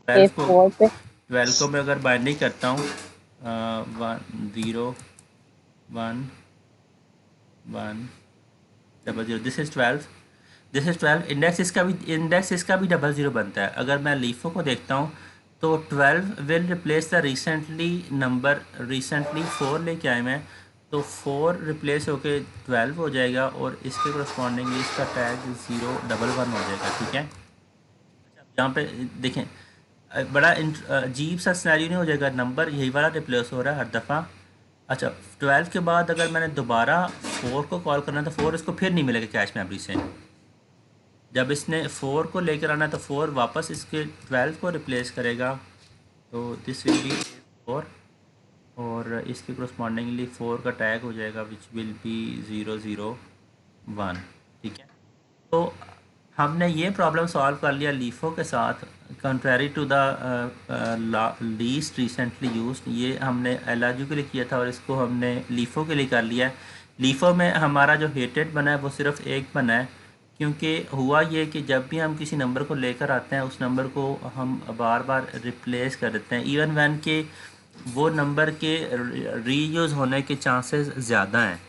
12 को A4 पे 12 को मैं अगर बाइंडिंग करता हूँ 1 0 1 1 00, this is 12, this is 12। Index इसका भी 00 बनता है। अगर मैं लीफो को देखता हूँ तो 12 will replace the recently number, recently 4 लेके आए मैं, तो 4 रिप्लेस होके 12 हो जाएगा और इसके करस्पॉन्डिंगली इसका टैग 011 हो जाएगा, ठीक है। यहाँ पे देखें बड़ा अजीब सा सिनेरियो नहीं हो जाएगा, नंबर यही वाला रिप्लेस हो रहा है हर दफ़ा। अच्छा, 12 के बाद अगर मैंने दोबारा 4 को कॉल करना है तो 4 इसको फिर नहीं मिलेगा कैश मेमोरी से। जब इसने 4 को लेकर आना है तो 4 वापस इसके 12 को रिप्लेस करेगा, तो दिस विल बी 4 और इसके करस्पॉन्डिंगली 4 का टैग हो जाएगा विच विल बी 001, ठीक है। तो हमने ये प्रॉब्लम सॉल्व कर लिया लीफो के साथ, contrary to the least recently used. ये हमने LRU के लिए किया था और इसको हमने लीफो के लिए कर लिया है। लीफो में हमारा जो हेटेड बना है वो सिर्फ एक बना है, क्योंकि हुआ ये कि जब भी हम किसी नंबर को लेकर आते हैं उस नंबर को हम बार बार रिप्लेस कर देते हैं, इवन वैन के वो नंबर के रीयूज़ होने के चांसेस ज़्यादा हैं,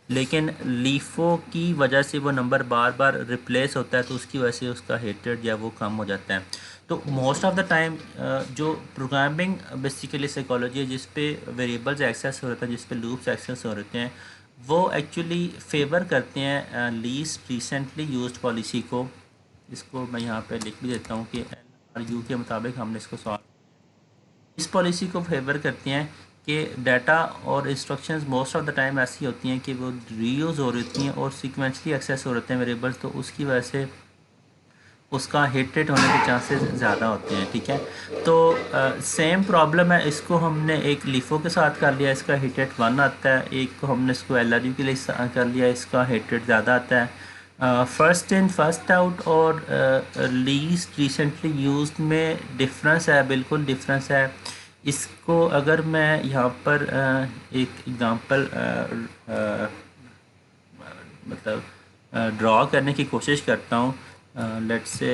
लेकिन लीफो की वजह से वो नंबर बार बार रिप्लेस होता है तो उसकी वजह से उसका हेटेड या वो कम हो जाता है। तो मोस्ट ऑफ द टाइम जो प्रोग्रामिंग बेसिकली साइकोलॉजी है जिस पे वेरिएबल्स एक्सेस हो रहे हैं, जिस पे लूप्स एक्सेस हो रहे हैं, वो एक्चुअली फेवर करते हैं लीस्ट रिसेंटली यूज्ड पॉलिसी को। इसको मैं यहाँ पे लिख भी देता हूँ कि LRU के मुताबिक हमने इसको सॉल्व, इस पॉलिसी को फेवर करते हैं कि डाटा और instructions most of the time ऐसी होती हैं कि वो रीयूज़ हो रही होती हैं और सीक्वेंशली एक्सेस हो रहे हैं वेरिएबल्स, तो उसकी वजह से उसका हिट रेट होने के चांसेस ज़्यादा होते हैं। ठीक है, तो सेम प्रॉब्लम है, इसको हमने एक लिफो के साथ कर लिया, इसका हिट रेट 1 आता है। एक को हमने इसको LRU के लिए कर लिया, इसका हिट रेट ज़्यादा आता है। फर्स्ट इन फर्स्ट आउट और लीस्ट रिसेंटली यूज्ड में डिफरेंस है, बिल्कुल डिफरेंस है। इसको अगर मैं यहाँ पर एक एग्ज़ाम्पल मतलब ड्रॉ करने की कोशिश करता हूँ, let's say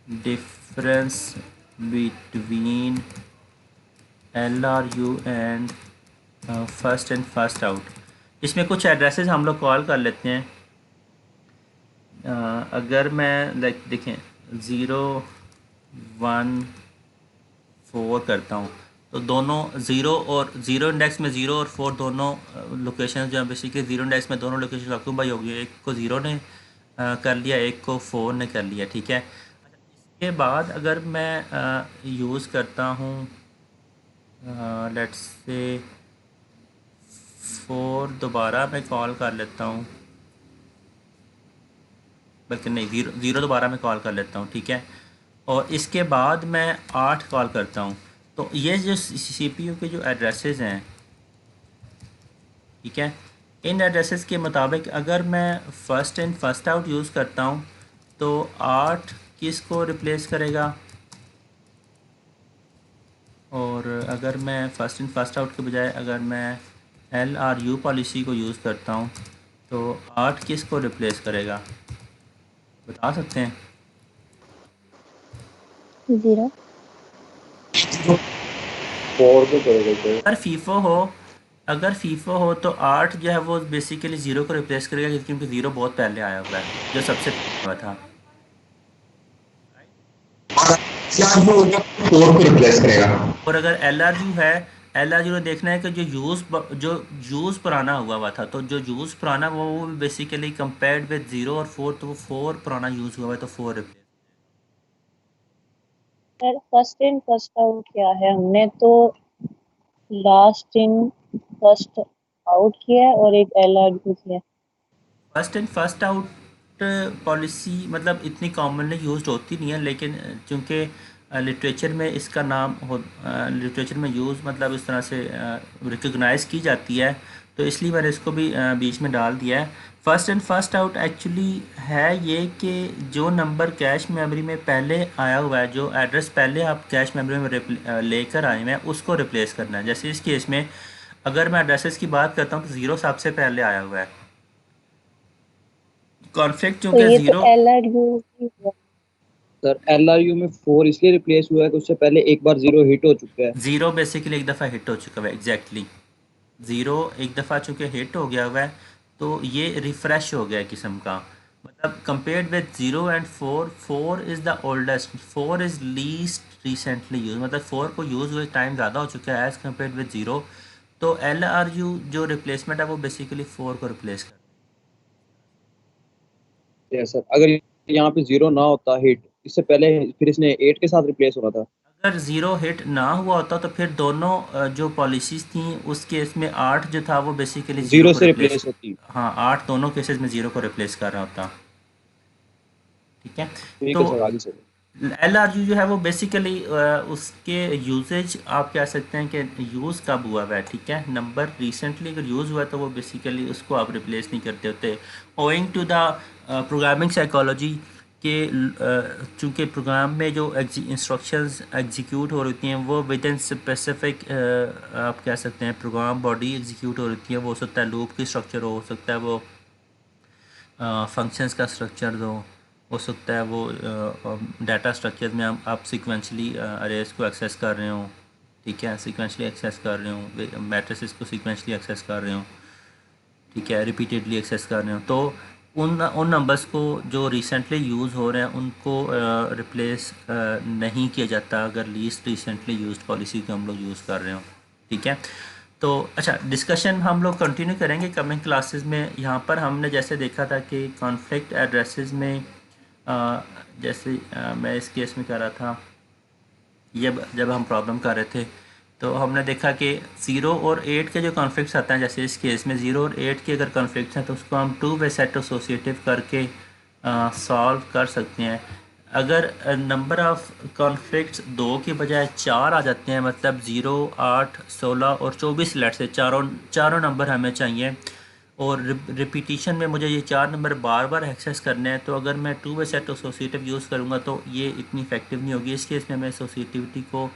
difference between LRU and first and first out. इसमें कुछ एड्रेसेस हम लोग कॉल कर लेते हैं। अगर मैं लाइक देखें 0 1 4 करता हूँ, तो दोनों ज़ीरो और ज़ीरो इंडेक्स में 0 और 4 दोनों लोकेशन जो है बेसिकली ज़ीरो इंडेक्स में दोनों लोकेशन ऑक्यूपाई हो गई। एक को 0 ने कर लिया, एक को 4 ने कर लिया। ठीक है, इसके बाद अगर मैं यूज़ करता हूँ लेट्स से 4 दोबारा मैं कॉल कर लेता हूँ, बल्कि नहीं, ज़ीरो दोबारा मैं कॉल कर लेता हूँ। ठीक है, और इसके बाद मैं 8 कॉल करता हूँ। तो ये जो CPU के जो एड्रेसेस हैं, ठीक है, इन एड्रेसेस के मुताबिक अगर मैं फ़र्स्ट इन फर्स्ट आउट यूज़ करता हूँ तो 8 किस को रिप्लेस करेगा, और अगर मैं फ़र्स्ट इन फर्स्ट आउट के बजाय अगर मैं LRU पॉलिसी को यूज़ करता हूँ तो 8 किस को रिप्लेस करेगा, बता सकते हैं? 0। 4 को करेगा सर। अगर फीफो हो तो 8 जो है वो बेसिकली 0 को रिप्लेस करेगा, क्योंकि 0 बहुत पहले आया हुआ है, जो सबसे पहले हुआ था। फोर को रिप्लेस करेगा। और अगर LRU है, LRU ने देखना है कि जो यूज़ पुराना हुआ था, तो जो यूज़ पुराना वो बेसिकली कंपेयर्ड विद 0 और 4, तो वो 4 पुराना यूज़ हुआ है तो 4 replace. Sir first in first out क्या है? हमने तो लास्ट इन फर्स्ट आउट किया है और एक LRU किया है। First in first out policy मतलब इतनी कॉमनली यूज्ड होती नहीं है, लेकिन चूँकि लिटरेचर में इसका नाम हो, लिटरेचर में यूज़ मतलब इस तरह से रिकग्नाइज़ की जाती है, तो इसलिए मैंने इसको भी बीच में डाल दिया है। First and first out actually है ये कि जो नंबर कैश मेमोरी में पहले आया हुआ है, जो एड्रेस पहले आप कैश मेमोरी में लेकर आए हैं, उसको रिप्लेस करना है। जैसे इस केस में अगर मैं एड्रेसेस की बात करता हूँ तो 0 सबसे पहले आया हुआ है। कॉन्फ्लिक्ट तो चूँकि ये 0 तो LRU ही हुआ। सर LRU में 4 इसलिए रिप्लेस हुआ है कि उससे पहले एक बार 0 हिट हो चुका है। 0 बेसिकली एक दफ़ा हिट हो चुका है, एग्जैक्टली 0 एक दफ़ा चूँकि हिट हो गया हुआ है, तो ये रिफ़्रेश हो गया किस्म का। मतलब compared with 0 and 4, 4 is the oldest, 4 is least recently use, मतलब 4 को यूज़ हुए टाइम ज़्यादा हो चुका है एज़ कम्पेयर्ड विद 0। तो LRU जो रिप्लेसमेंट है वो बेसिकली 4 को रिप्लेस कर। यस सर, अगर यहाँ पे 0 ना होता हिट, इससे पहले फिर इसने 8 के साथ रिप्लेस होना था। अगर 0 हिट ना हुआ होता तो फिर दोनों जो पॉलिसीज़ थी उस केस में 8 जो था वो बेसिकली 0 0 को से रिप्लेस, रिप्लेस होती। हाँ 8 दोनों केसेस में 0 को रिप्लेस कर रहा होता। ठीक है, ठीक तो है सर, आगे सर। LRU जो है वो बेसिकली उसके यूजेज आप कह सकते हैं कि यूज़ कब हुआ हुआ है। ठीक है, नंबर रिसेंटली अगर यूज़ हुआ है तो वो बेसिकली उसको आप रिप्लेस नहीं करते होते, owing to the programming psychology के। चूँकि प्रोग्राम में जो इंस्ट्रक्शंस एग्जीक्यूट हो रही हैं वो विद इन स्पेसिफिक आप कह सकते हैं प्रोग्राम बॉडी एग्जीक्यूट हो रही है। वो हो सकता है लूप की स्ट्रक्चर हो सकता है वो फंक्शंस का स्ट्रक्चर हो सकता है वो डाटा स्ट्रक्चर में आप सीक्वेंशली अरेज को एक्सेस कर रहे हो। ठीक है, सीक्वेंशली एक्सेस कर रहे हो, मैट्रिसेस को सीक्वेंशली एक्सेस कर रहे हो। ठीक है, रिपीटेडली एक्सेस कर रहे हो, तो उन नंबर्स को जो रिसेंटली यूज़ हो रहे हैं उनको रिप्लेस नहीं किया जाता अगर लीस्ट रिसेंटली यूज्ड पॉलिसी को हम लोग यूज़ कर रहे हो। ठीक है, तो अच्छा, डिस्कशन हम लोग कंटिन्यू करेंगे कमिंग क्लासेस में। यहाँ पर हमने जैसे देखा था कि कॉन्फ्लिक्ट एड्रेसेस में जैसे मैं इस केस में कर रहा था, ये जब हम प्रॉब्लम कर रहे थे तो हमने देखा कि 0 और 8 के जो कॉन्फ्लिक्ट्स आते हैं, जैसे इस केस में 0 और 8 के अगर कॉन्फ्लिक्ट्स हैं तो उसको हम 2 वे सेट एसोसिएटिव करके सॉल्व कर सकते हैं। अगर नंबर ऑफ़ कॉन्फ्लिक्ट्स 2 की बजाय 4 आ जाते हैं, मतलब 0, 8, 16 और 24 लेट से चारों नंबर हमें चाहिए और रिपीटिशन में मुझे ये 4 नंबर बार बार एक्सेस करने हैं, तो अगर मैं 2 वे सेट एसोसिएटिव यूज़ करूँगा तो ये इतनी इफेक्टिव नहीं होगी। इस केस में हमें एसोसिएटिविटी को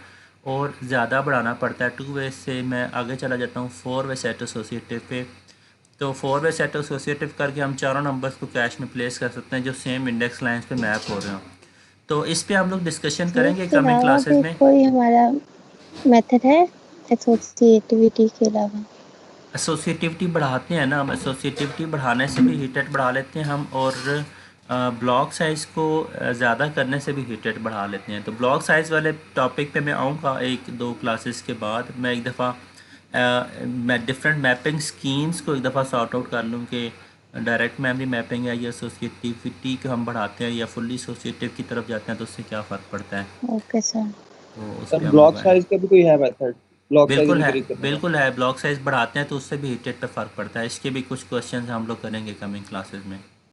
और ज़्यादा बढ़ाना पड़ता है। 2 वे से मैं आगे चला जाता हूँ 4 वे सेट एसोसिएटिव पे। तो 4 वे सेट एसोसिएटिव करके हम चारों नंबर्स को कैश में प्लेस कर सकते हैं जो सेम इंडेक्स लाइंस पे मैप हो रहे हों। तो इस पे हम लोग डिस्कशन सर करेंगे इसके कमिंग अलावा क्लासेस भी में। कोई हमारा मेथड है एसोसिएटिविटी के अलावा? एसोसिएटिविटी बढ़ाते हैं ना हम, एसोसिएटिविटी बढ़ाने से भी हीट रेट बढ़ा लेते हैं हम, और ब्लॉक साइज़ को ज़्यादा करने से भी हीट रेट बढ़ा लेते हैं। तो ब्लॉक साइज़ वाले टॉपिक पे मैं आऊँगा 1-2 क्लासेस के बाद। मैं एक दफ़ा मैं डिफरेंट मैपिंग स्कीम्स को एक दफ़ा सॉर्ट आउट कर लूँ कि डायरेक्ट मेमोरी मैपिंग है या एसोसिएटिविटी को हम बढ़ाते हैं या फुल्ली एसोसिएटिव की तरफ जाते हैं तो उससे क्या फ़र्क पड़ता है। Okay sir. तो उस सर पर हम लोग ब्लॉक आए। साइज का भी कोई है मेथड, ब्लॉक साइज इंक्रीज करने का? बिल्कुल है। ब्लॉक साइज़ बढ़ाते हैं तो उससे भी हीट रेट पे फ़र्क पड़ता है। इसके भी कुछ क्वेश्चन हम लोग करेंगे कमिंग क्लासेस में।